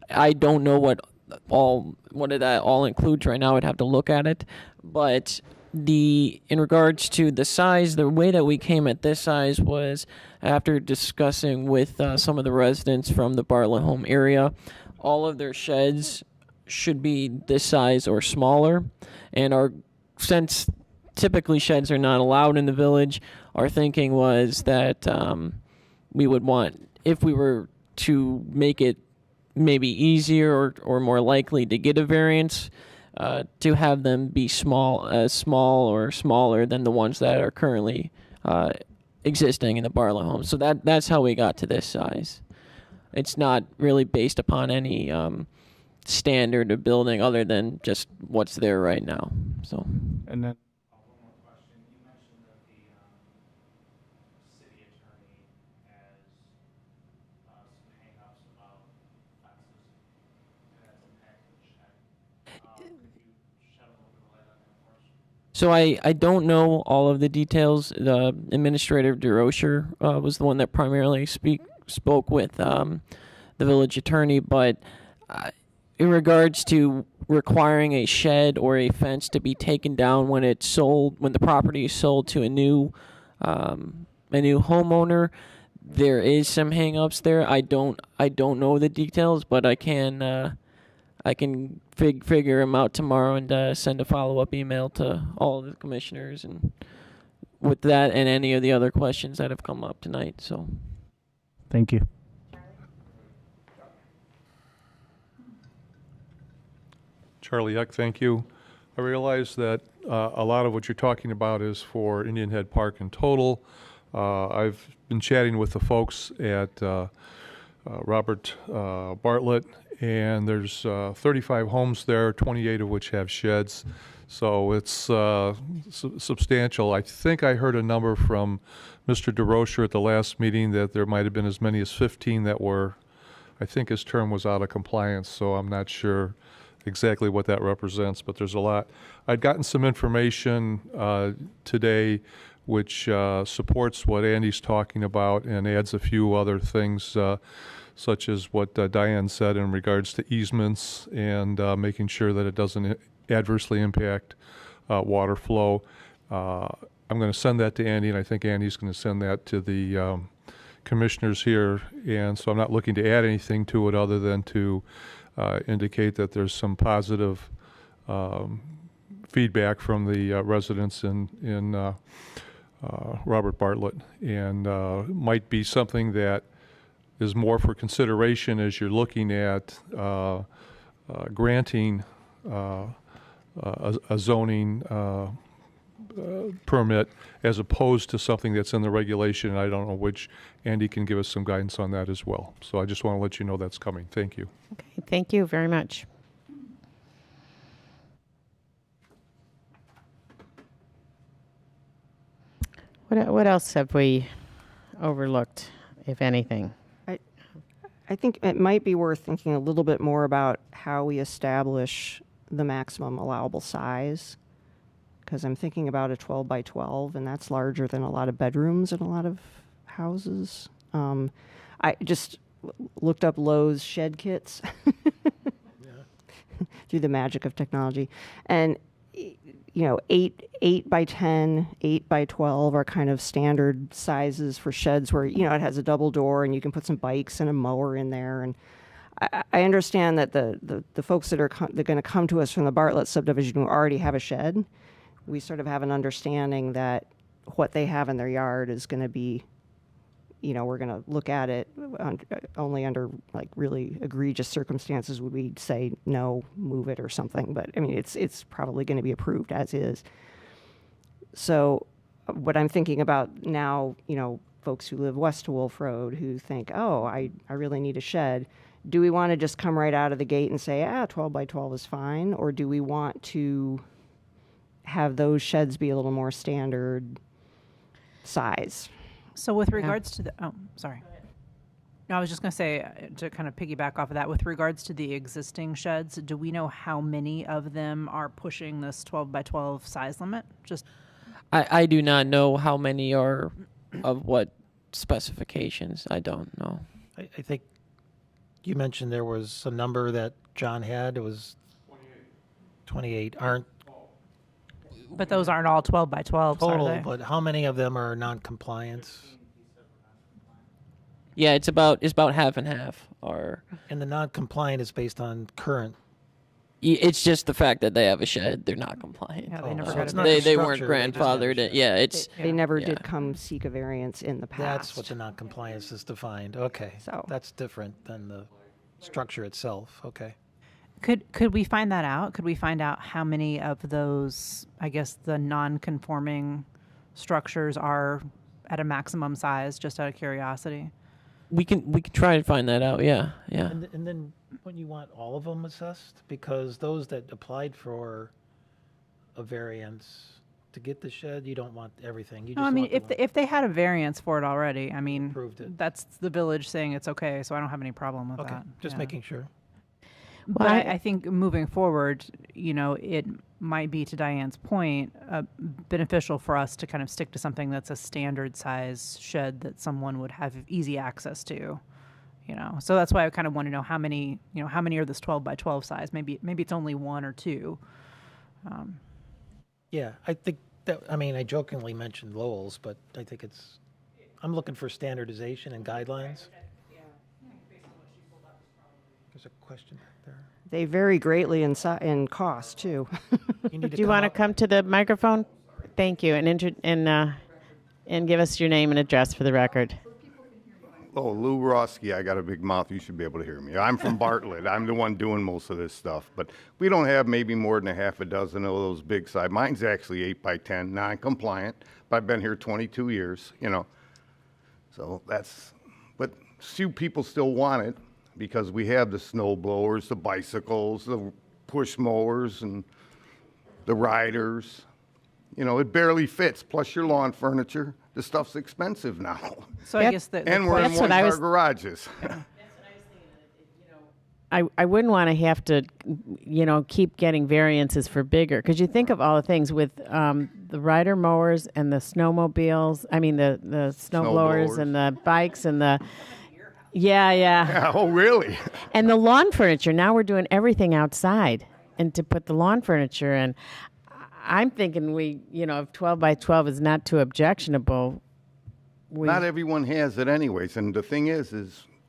I don't know what that all includes right now. I'd have to look at it. But in regards to the size, the way that we came at this size was after discussing with some of the residents from the Bartlett home area. All of their sheds should be this size or smaller, and since typically sheds are not allowed in the village, our thinking was that we would want, if we were to make it maybe easier or more likely to get a variance, to have them be small or smaller than the ones that are currently existing in the Bartlett home. So that's how we got to this size. It's not really based upon any standard of building other than just what's there right now. So. And then one more question. You mentioned that the city attorney has some hang-ups about fences that has impacted the shed. Could you shed a little bit of light on that for us? So I don't know all of the details. The Administrator DeRocher was the one that primarily spoke with the village attorney, but in regards to requiring a shed or a fence to be taken down when the property is sold to a new a new homeowner. There is some hang-ups there. I don't know the details, but I can figure them out tomorrow and send a follow-up email to all of the commissioners and with that and any of the other questions that have come up tonight. So, Thank you. Charlie Eck, thank you. I realize that a lot of what you're talking about is for Indian Head Park in total. I've been chatting with the folks at Robert Bartlett, and there's 35 homes there, 28 of which have sheds. So it's substantial. I think I heard a number from Mr. DeRocher at the last meeting that there might have been as many as 15 that were, I think his term was out of compliance, so I'm not sure exactly what that represents, but there's a lot. I'd gotten some information today which supports what Andy's talking about and adds a few other things, such as what Diane said in regards to easements and making sure that it doesn't adversely impact water flow. I'm going to send that to Andy, and I think Andy's going to send that to the commissioners here, and so I'm not looking to add anything to it other than to indicate that there's some positive feedback from the residents in Robert Bartlett, and might be something that is more for consideration as you're looking at granting a zoning permit as opposed to something that's in the regulation. And I don't know which. Andy can give us some guidance on that as well. So I just want to let you know that's coming. Thank you. Okay, thank you very much. What else have we overlooked, if anything? I think it might be worth thinking a little bit more about how we establish the maximum allowable size, because I'm thinking about a 12 by 12, and that's larger than a lot of bedrooms in a lot of houses. I just looked up Lowe's shed kits through the magic of technology, and 8 by 10, 8 by 12 are kind of standard sizes for sheds where, it has a double door and you can put some bikes and a mower in there. And I understand that the folks that are going to come to us from the Bartlett subdivision who already have a shed, we sort of have an understanding that what they have in their yard is going to be, we're going to look at it only under like really egregious circumstances would we say no, move it or something. But I mean, it's probably going to be approved as is. So what I'm thinking about now, folks who live west to Wolf Road who think, oh, I really need a shed. Do we want to just come right out of the gate and say, 12 by 12 is fine? Or do we want to have those sheds be a little more standard size? So with regards to the, sorry. No, I was just going to say, to kind of piggyback off of that, with regards to the existing sheds, do we know how many of them are pushing this 12 by 12 size limit? I do not know how many are of what specifications. I don't know. I think you mentioned there was a number that John had. It was 28. Aren't But those aren't all 12 by 12s, total, are they? but how many of them are non-compliance? Yeah, it's about half and half. And the non-compliant is based on current. It's just the fact that they have a shed; they're not compliant. Yeah, they never so got it's it. not the They weren't structure, they just have a grandfathered. shed. Yeah, it's They never yeah. did come seek a variance in the past. That's what the non-compliance is defined. Okay, So- that's different than the structure itself. Okay. Could we find that out? Could we find out how many of those, I guess, the non-conforming structures are at a maximum size, just out of curiosity? we can try to find that out. Yeah. And then when you want all of them assessed, because those that applied for a variance to get the shed, you don't want everything. You just No, I mean, want the if they had a variance for it already, I mean, Approved it. that's the village saying it's okay, so I don't have any problem with one. Okay, that. just Yeah. making sure. But Well, I think moving forward, it might be, to Diane's point, beneficial for us to kind of stick to something that's a standard size shed that someone would have easy access to. So that's why I kind of want to know how many are this 12 by 12 size. Maybe it's only one or two. Yeah, I think I mean, I jokingly mentioned Lowell's, but I think I'm looking for standardization and guidelines. There's a question back there. They vary greatly in cost, too. You need Do you want to up- come to the microphone? Thank you, and give us your name and address for the record. Oh, Lou Roski, I got a big mouth. You should be able to hear me. I'm from Bartlett. I'm the one doing most of this stuff. But we don't have maybe more than a half a dozen of those big size. Mine's actually 8 by 10, non-compliant. But I've been here 22 years, you know. So but few people still want it because we have the snow blowers, the bicycles, the push mowers, and the riders. You know, it barely fits. Plus your lawn furniture. The stuff's expensive now. So I guess And we're in That's what I one-car was- garages. I wouldn't want to have to, keep getting variances for bigger, because you think of all the things with the rider mowers and the snowmobiles. I mean, the snow blowers blowers. and the bikes and the, yeah. Oh, really? And the lawn furniture. Now we're doing everything outside, and to put the lawn furniture in, I'm thinking if 12 by 12 is not too objectionable. Not everyone has it anyways. And the thing is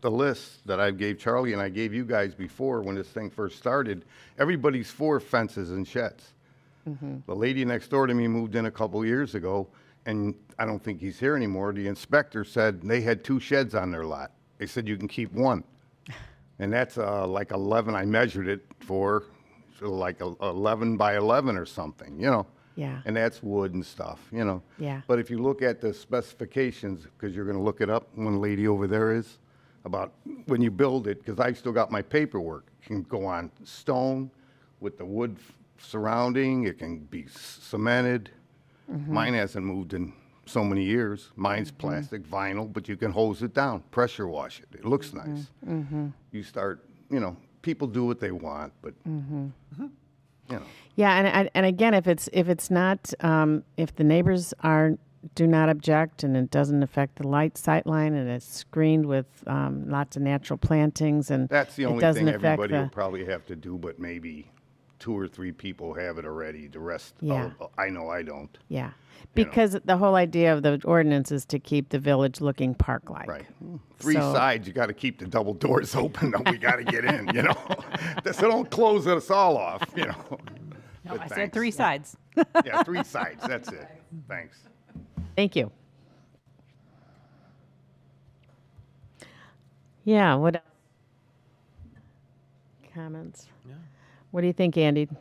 the list that I gave Charlie and I gave you guys before when this thing first started, everybody's for fences and sheds. Mm-hmm. The lady next door to me moved in a couple years ago, and I don't think he's here anymore. The inspector said they had 2 sheds on their lot. They said you can keep 1. And that's like 11. I measured it for like 11 by 11 or something, you know. Yeah. And that's wood and stuff, you know. Yeah. But if you look at the specifications, because you're going to look it up, one lady over there is, about when you build it, because I still got my paperwork. It can go on stone with the wood surrounding. It can be cemented. Mm-hmm. Mine hasn't moved in so many years. Mine's plastic, vinyl, but you can hose it down, pressure wash it. It looks nice. Mm-hmm. You start, people do what they want, but, Yeah, and again, if it's not, if the neighbors do not object and it doesn't affect the sight line and it's screened with lots of natural plantings and that's the it only doesn't thing affect everybody will the, probably have to do, but maybe 2 or 3 people have it already. The rest, Yeah. I know I don't. yeah, because the whole idea of the ordinance is to keep the village looking park-like. Right. 3 So- sides, you got to keep the double doors open. We got to get in, So don't close us all off, No, But I said thanks. 3 sides. Yeah, 3 sides. That's it. Thanks. Thank you. Yeah, what else? Comments? Yeah. What do you think, Andy? Do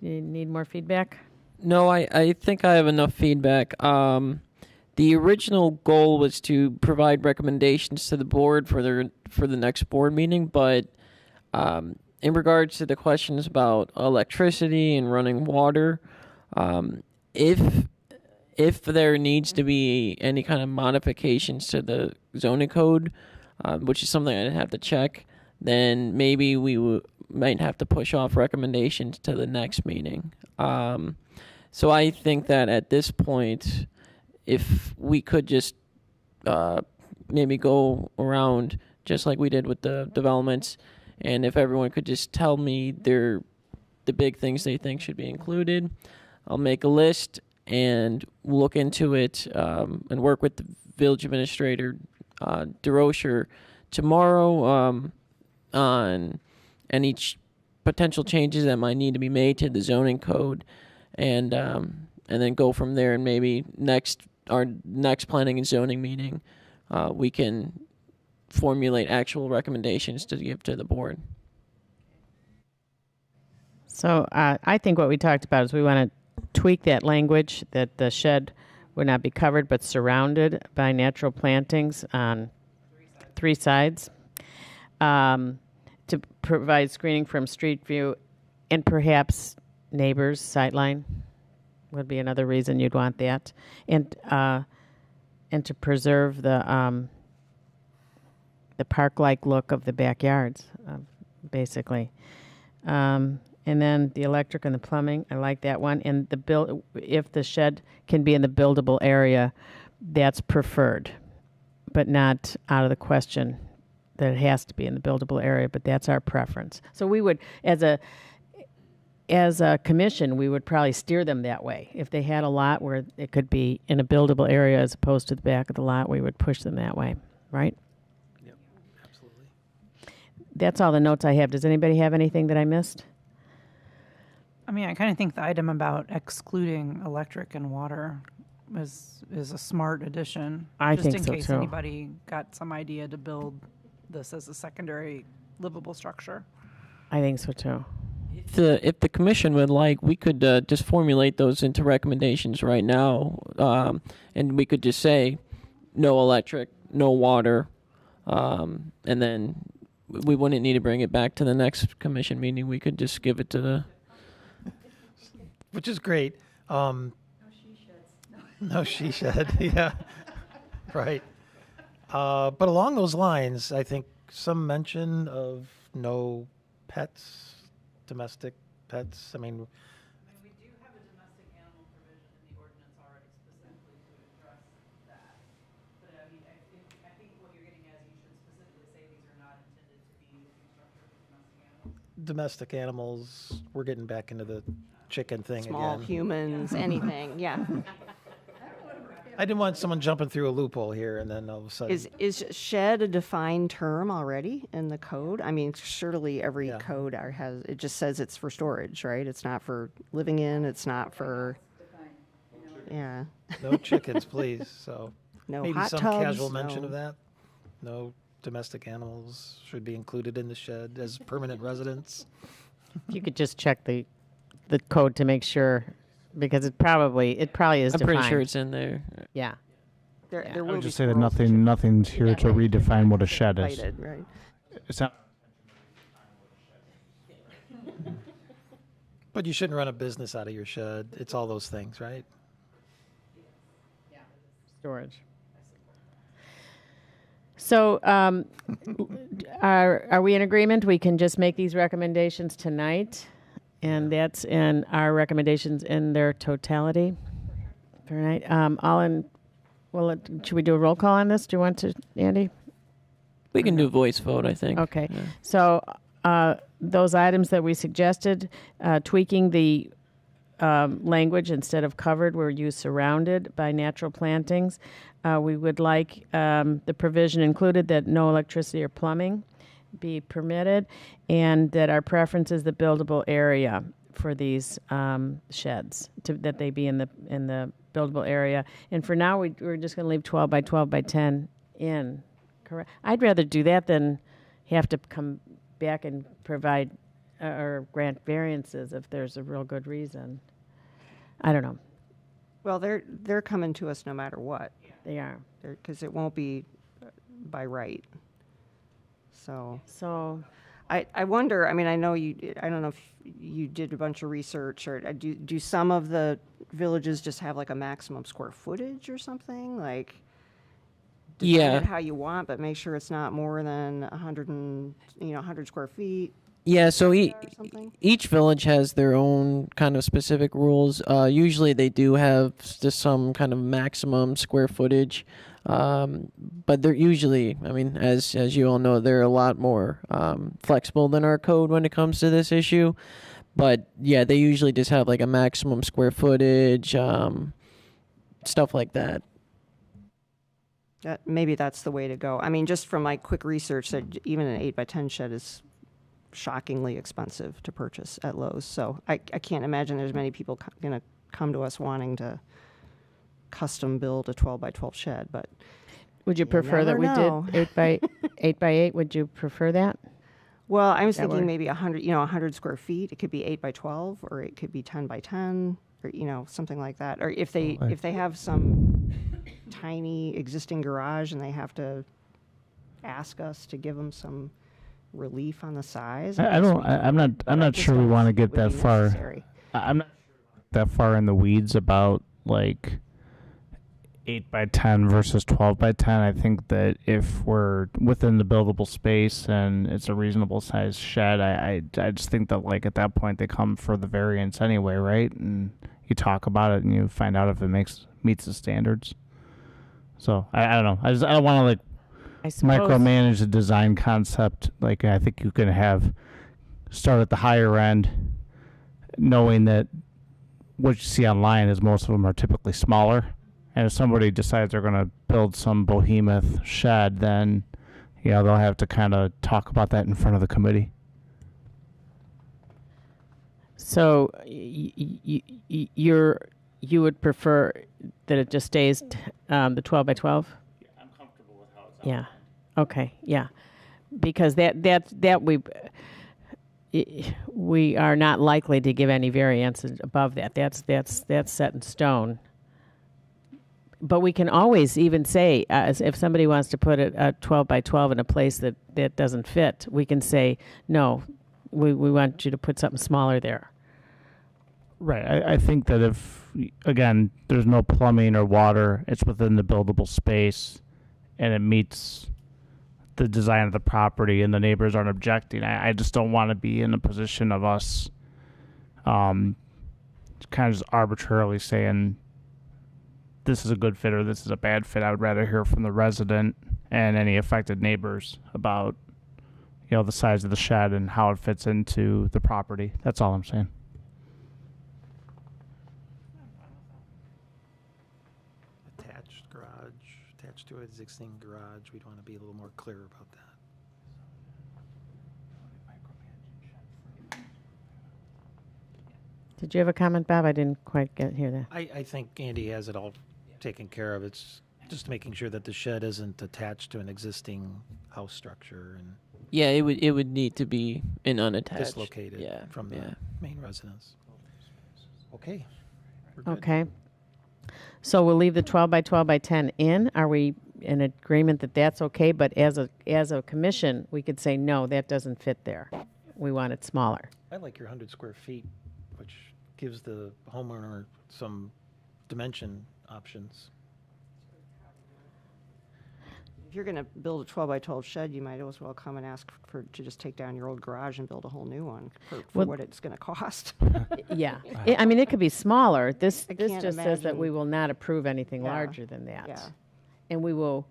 you need more feedback? No, I think I have enough feedback. The original goal was to provide recommendations to the board for the next board meeting, but in regards to the questions about electricity and running water, if there needs to be any kind of modifications to the zoning code, which is something I'd have to check, then maybe we might have to push off recommendations to the next meeting. So I think that at this point, if we could just maybe go around just like we did with the developments, and if everyone could just tell me the big things they think should be included, I'll make a list and look into it and work with the village administrator, DeRocher, tomorrow on any potential changes that might need to be made to the zoning code, and then go from there. And maybe our next planning and zoning meeting, we can formulate actual recommendations to give to the board. So I think what we talked about is we want to tweak that language that the shed would not be covered but surrounded by natural plantings on 3 sides, to provide screening from street view, and perhaps neighbors' sightline would be another reason you'd want that, and to preserve the park-like look of the backyards, basically. And then the electric and the plumbing, I like that one. And if the shed can be in the buildable area, that's preferred, but not out of the question that it has to be in the buildable area, but that's our preference. So we would, as as a commission, we would probably steer them that way. If they had a lot where it could be in a buildable area as opposed to the back of the lot, we would push them that way, right? Yep, absolutely. That's all the notes I have. Does anybody have anything that I missed? I mean, I kind of think the item about excluding electric and water is a smart addition. I just think in so, case too. anybody got some idea to build this as a secondary livable structure. I think so too. If the commission would like, we could just formulate those into recommendations right now, and we could just say no electric, no water, and then we wouldn't need to bring it back to the next commission meeting. We could just give it to the. Which is great. No she sheds. No she shed. Yeah, right. But along those lines, I think some mention of no pets. Domestic pets. I mean, we do have a domestic animal provision in the ordinance already specifically to address that. But I mean, I think what you're getting at is you should specifically say these are not intended to be living structures for domestic animals. domestic animals. We're getting back into the chicken thing Small again. humans, anything, yeah. I didn't want someone jumping through a loophole here and then all of a sudden. Is shed a defined term already in the code? I mean, surely every Yeah. code has, it just says it's for storage, right? It's not for living in, it's not for, yeah. No chickens, please. So No maybe hot some tubs, casual mention no- of that. No domestic animals should be included in the shed as permanent residents. If you could just check the code to make sure, because it probably is I'm defined. pretty sure it's in there. Yeah. There, Yeah. there I will would be just say that squirrels and nothing's here to redefine what a shed is. invited, right? It's not. But you shouldn't run a business out of your shed. It's all those things, right? Storage. So, are we in agreement? We can just make these recommendations tonight, and that's in our recommendations in their totality. All right. Should we do a roll call on this? Do you want to, Andy? We can do voice vote, I think. Okay. Yeah. So, those items that we suggested, tweaking the language instead of covered, we're used surrounded by natural plantings. We would like the provision included that no electricity or plumbing be permitted, and that our preference is the buildable area for these sheds, that they be in the buildable area. And for now, we're just going to leave 12 by 12 by 10 in. Correct. I'd rather do that than have to come back and provide or grant variances if there's a real good reason. I don't know. Well, they're coming to us no matter what, They are. because it won't be by right. So I wonder, I mean, I don't know if you did a bunch of research, or do some of the villages just have like a maximum square footage or something? Like, define Yeah. it how you want, but make sure it's not more than 100 square feet. Yeah, so something? each village has their own kind of specific rules. Usually they do have just some kind of maximum square footage, but they're usually, I mean, as you all know, they're a lot more flexible than our code when it comes to this issue. But yeah, they usually just have like a maximum square footage, stuff like that. Maybe that's the way to go. I mean, just from my quick research, that even an 8x10 shed is shockingly expensive to purchase at Lowe's. So I can't imagine there's many people going to come to us wanting to custom build a 12 by 12 shed. But would you prefer that never we know. did 8 by 8? Would you prefer that? well, I was That thinking would- maybe 100 square feet. It could be 8 by 12, or it could be 10 by 10, or something like that. Or if they have some tiny existing garage and they have to ask us to give them some relief on the size. I'm not just sure we don't want to think get would that be far. necessary. I'm not that far in the weeds about like 8 by 10 versus 12 by 10. I think that if we're within the buildable space and it's a reasonable sized shed, I just think that like at that point they come for the variance anyway, right? And you talk about it and you find out if it meets the standards. So I don't know. I don't want to like I suppose. micromanage the design concept. Like I think you can start at the higher end knowing that what you see online is most of them are typically smaller. And if somebody decides they're going to build some behemoth shed, then, they'll have to kind of talk about that in front of the committee. So you would prefer that it just stays the 12 by 12? Yeah, I'm comfortable with how it's Yeah. Okay. Yeah. Because that we are not likely to give any variances above that. That's set in stone. But we can always even say, if somebody wants to put a 12 by 12 in a place that doesn't fit, we can say, no, we want you to put something smaller there. Right. I think that if, again, there's no plumbing or water, it's within the buildable space, and it meets the design of the property, and the neighbors aren't objecting. I just don't want to be in a position of us kind of just arbitrarily saying this is a good fit or this is a bad fit. I would rather hear from the resident and any affected neighbors about, the size of the shed and how it fits into the property. That's all I'm saying. Attached garage, attached to an existing garage. We'd want to be a little more clear about that. Did you have a comment, Bob? I didn't quite hear that. I think Andy has it all taken care of. It's just making sure that the shed isn't attached to an existing house structure and Yeah, it would need to be an unattached. dislocated from the main residence. Okay. We're good. Okay. So we'll leave the 12 by 12 by 10 in. Are we in agreement that that's okay? But as a commission, we could say, no, that doesn't fit there. We want it smaller. I like your 100 square feet, which gives the homeowner some dimension options. If you're going to build a 12 by 12 shed, you might as well come and ask to just take down your old garage and build a whole new one for Well- what it's going to cost. Yeah. It could be smaller. This I just can't says that imagine. we will not approve anything Yeah. larger than that. Yeah. And we will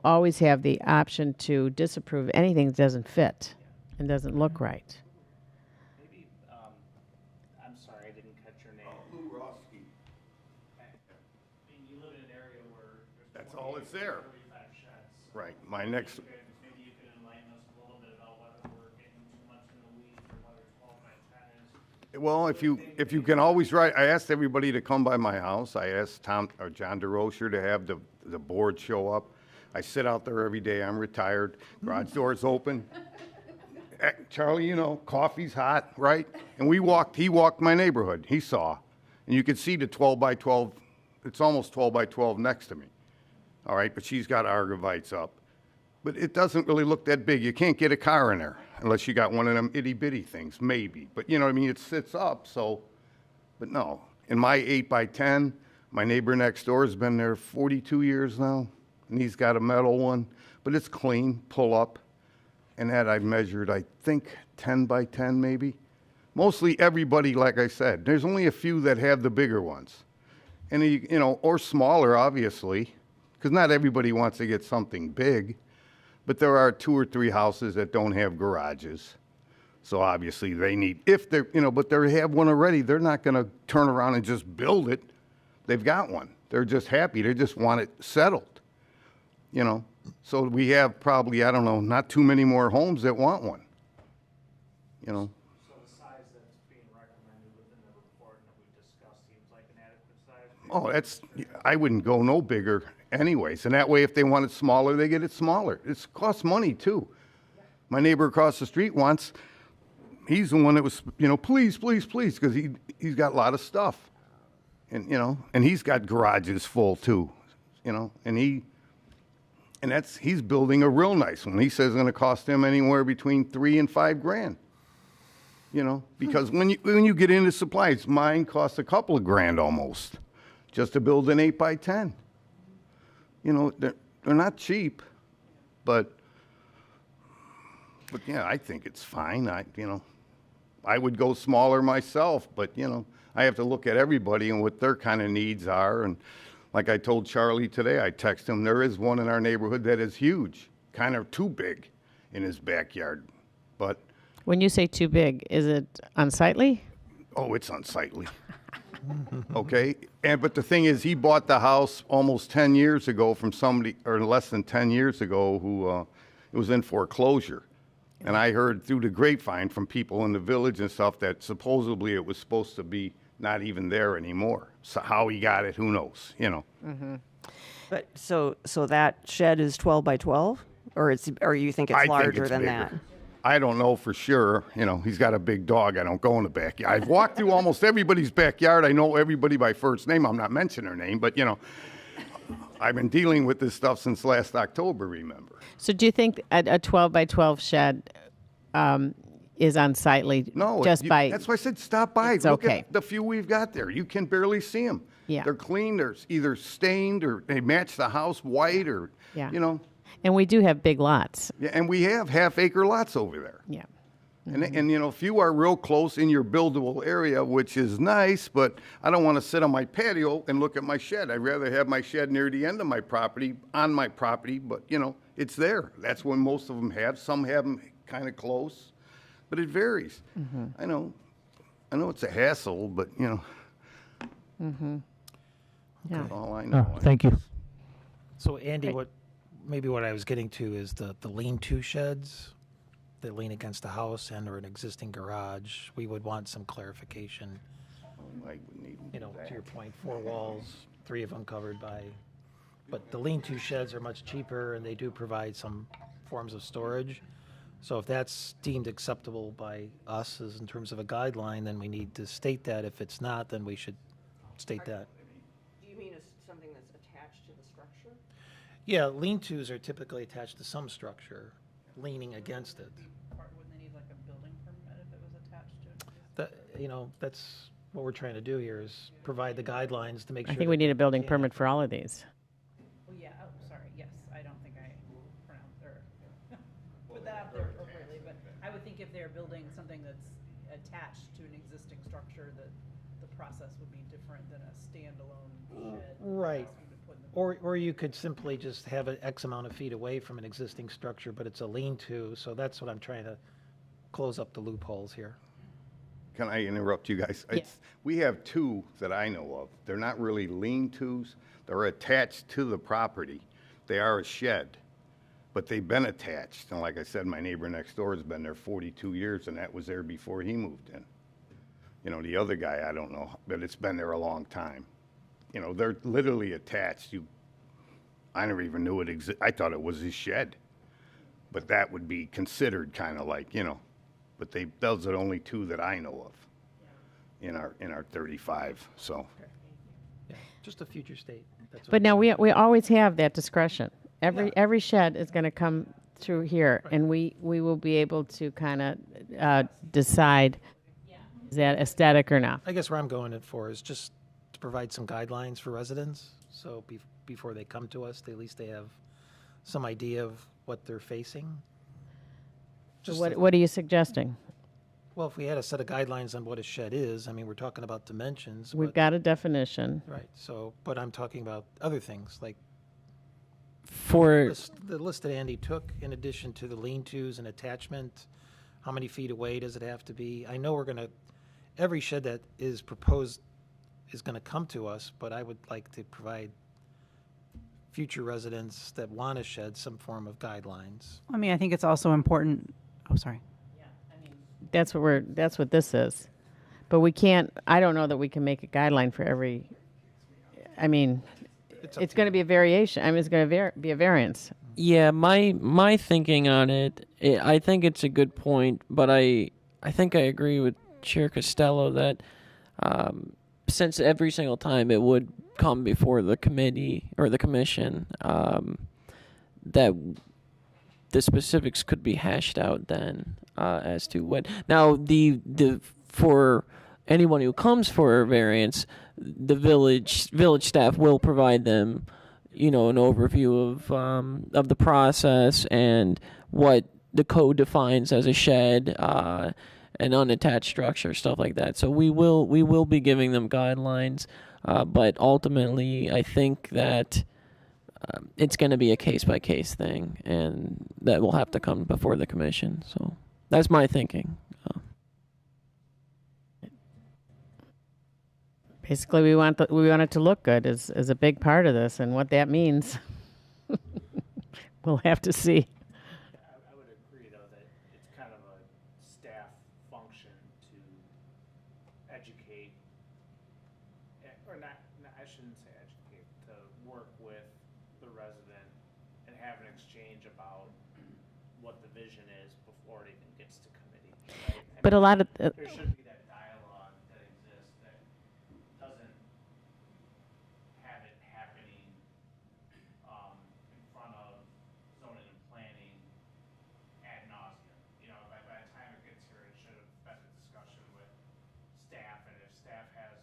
always have the option to disapprove anything that doesn't fit and doesn't look right. Maybe, I'm sorry, I didn't catch your name. Lou Roski. You live in an area where there's That's all that's there. 45 sheds. Right. My next, Maybe you could enlighten us a little bit about whether we're getting too much in the weeds or whether 12 by 10 is. well, if you can always write, I asked everybody to come by my house. I asked Tom or John DeRocher to have the board show up. I sit out there every day. I'm retired. Garage door's open. Charlie, coffee's hot, right? And he walked my neighborhood. He saw. And you could see the 12 by 12, it's almost 12 by 12 next to me. All right, but she's got arborvitae's up. But it doesn't really look that big. You can't get a car in there unless you got one of them itty-bitty things, maybe. But you know what I mean? It sits up, so. But no. In my 8 by 10, my neighbor next door has been there 42 years now, and he's got a metal one. But it's clean, pull up. And that I measured, I think, 10 by 10 maybe. Mostly everybody, like I said. There's only a few that have the bigger ones. And, or smaller, obviously, because not everybody wants to get something big. But there are 2 or 3 houses that don't have garages. So obviously they need, if they're, but they have one already, they're not going to turn around and just build it. They've got one. They're just happy. They just want it settled, So we have probably, I don't know, not too many more homes that want one, So the size that's being recommended within the report that we discussed seems like an adequate size? Oh, I wouldn't go no bigger anyways. And that way, if they want it smaller, they get it smaller. It costs money, too. My neighbor across the street he's the one that was, please, please, please, because he's got a lot of stuff. And, and he's got garages full, too, and he's building a real nice one. He says it's going to cost him anywhere between $3,000 and $5,000, because when you get into supplies, mine costs a couple of grand almost just to build an 8 by 10. They're not cheap, but yeah, I think it's fine. I would go smaller myself, but I have to look at everybody and what their kind of needs are. And like I told Charlie today, I texted him, there is one in our neighborhood that is huge, kind of too big in his backyard. But When you say too big, is it unsightly? Oh, it's unsightly. Okay, but the thing is, he bought the house almost 10 years ago from somebody, or less than 10 years ago, who it was in foreclosure. And I heard through the grapevine from people in the village and stuff that supposedly it was supposed to be not even there anymore. So how he got it, who knows, you know. But so that shed is 12 by 12, or you think it's I think larger it's than bigger. that? I don't know for sure. You know, he's got a big dog. I don't go in the backyard. I've walked through almost everybody's backyard. I know everybody by first name. I'm not mentioning their name, but, you know, I've been dealing with this stuff since last October, remember. So do you think a 12 by 12 shed is unsightly? No, that's why I said stop by. It's Look okay. at the few we've got there. You can barely see them. Yeah. They're clean. They're either stained or they match the house white or, Yeah. you know. And we do have big lots. Yeah, and we have half-acre lots over there. Yeah. And, you know, if you are real close in your buildable area, which is nice, but I don't want to sit on my patio and look at my shed. I'd rather have my shed near the end of my property, on my property, but, you know, it's there. That's when most of them have. Some have them kind of close, but it varies. I know it's a hassle, but, you know, Yeah. that's all I know. Thank you. So Andy, maybe what I was getting to is the lean-to sheds that lean against the house and or an existing garage. We would want some clarification. I would need You know, to your point, 4 walls, 3 of them covered by, but the lean-to sheds are much cheaper and they do provide some forms of storage. So if that's deemed acceptable by us as in terms of a guideline, then we need to state that. If it's not, then we should state that. Do you mean something that's attached to the structure? Yeah, lean-tos are typically attached to some structure, leaning against it. Wouldn't they need like a building permit if it was attached to it? That, you know, that's what we're trying to do here is provide the guidelines to make sure. I think we need a building permit for all of these. Well, yeah, oh, sorry, yes, I don't think I pronounced or put that out there appropriately, but I would think if they're building something that's attached to an existing structure, that the process would be different than a standalone shed. Right. That's what we put in the- Or you could simply just have it X amount of feet away from an existing structure, but it's a lean-to, so that's what I'm trying to close up the loopholes here. Can I interrupt you guys? We have 2 that I know of. They're not really lean-tos. They're attached to the property. They are a shed, but they've been attached. And like I said, my neighbor next door has been there 42 years, and that was there before he moved in. You know, the other guy, I don't know, but it's been there a long time. You know, they're literally attached. I never even knew it existed. I thought it was his shed. But that would be considered kind of like, you know, but those are the only 2 that I know of in our 35, so. Yeah, just a future state. That's what But I'm now saying. we always have that discretion. Every shed is going to come through here, and we will be able to kind of decide is that aesthetic or not. I guess where I'm going it for is just to provide some guidelines for residents, so before they come to us, at least they have some idea of what they're facing. So what are you suggesting? Well, if we had a set of guidelines on what a shed is, I mean, we're talking about dimensions. We've but- got a definition. Right, so, but I'm talking about other things, like For the list that Andy took, in addition to the lean-tos and attachment, how many feet away does it have to be? I know every shed that is proposed is gonna come to us, but I would like to provide future residents that want a shed some form of guidelines. I mean, I think it's also important, oh, sorry. That's what this is. But we can't, I don't know that we can make a guideline for every, I mean, it's going to be a variation. I mean, it's going to be a variance. yeah, my thinking on it, I think it's a good point, but I think I agree with Chair Costello that since every single time it would come before the committee or the commission, that the specifics could be hashed out then as to what. Now, the for anyone who comes for a variance, the village staff will provide them, you know, an overview of the process and what the code defines as a shed, an unattached structure, stuff like that. So we will be giving them guidelines, but ultimately, I think that it's going to be a case by case thing, and that will have to come before the commission. So that's my thinking. Basically, we want it to look good is a big part of this, and what that means, we'll have to see. I would agree, though, that it's kind of a staff function to educate, or not, I shouldn't say educate, to work with the resident and have an exchange about what the vision is before it even gets to committee. Right? But a lot of There should be that dialogue that exists that doesn't have it happening in front of zoning and planning ad nauseum. You know, by the time it gets here, it should have been a discussion with staff, and if staff has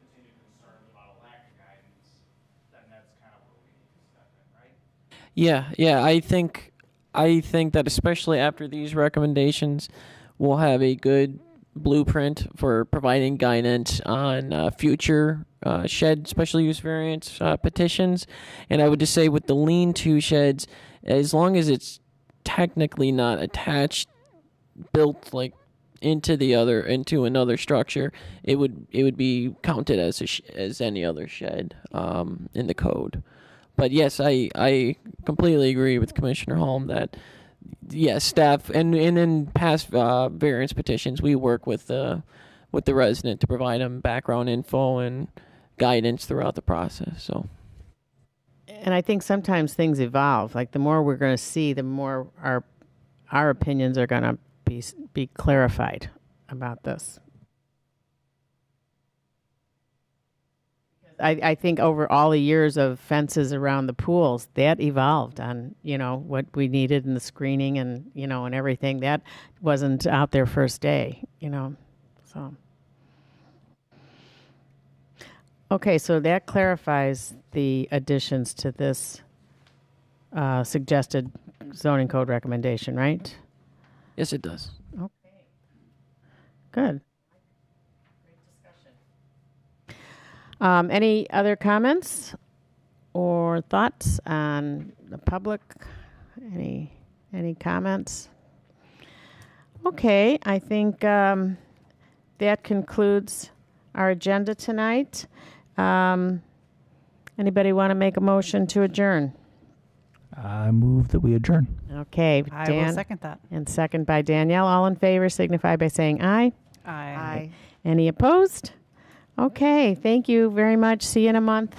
continued concerns about a lack of guidance, then that's kind of where we need to step in, right? Yeah, I think that especially after these recommendations, we'll have a good blueprint for providing guidance on future shed special use variance petitions. And I would just say with the lean-to sheds, as long as it's technically not attached, built like into another structure, it would be counted as as any other shed in the code. But yes, I completely agree with Commissioner Holm that yes, staff and in past variance petitions, we work with the resident to provide them background info and guidance throughout the process. So, and I think sometimes things evolve. Like the more we're going to see, the more our opinions are going to be clarified about this. I think over all the years of fences around the pools, that evolved on, what we needed in the screening and, and everything. That wasn't out there first day, so. Okay, so that clarifies the additions to this suggested zoning code recommendation, right? yes, it does. Okay. Good. Any other comments or thoughts on the public? Any comments? Okay, I think that concludes our agenda tonight. Anybody want to make a motion to adjourn? I move that we adjourn. Okay, I will second that. And second by Danielle. All in favor signify by saying aye. Aye. Any opposed? Okay, thank you very much. See you in a month.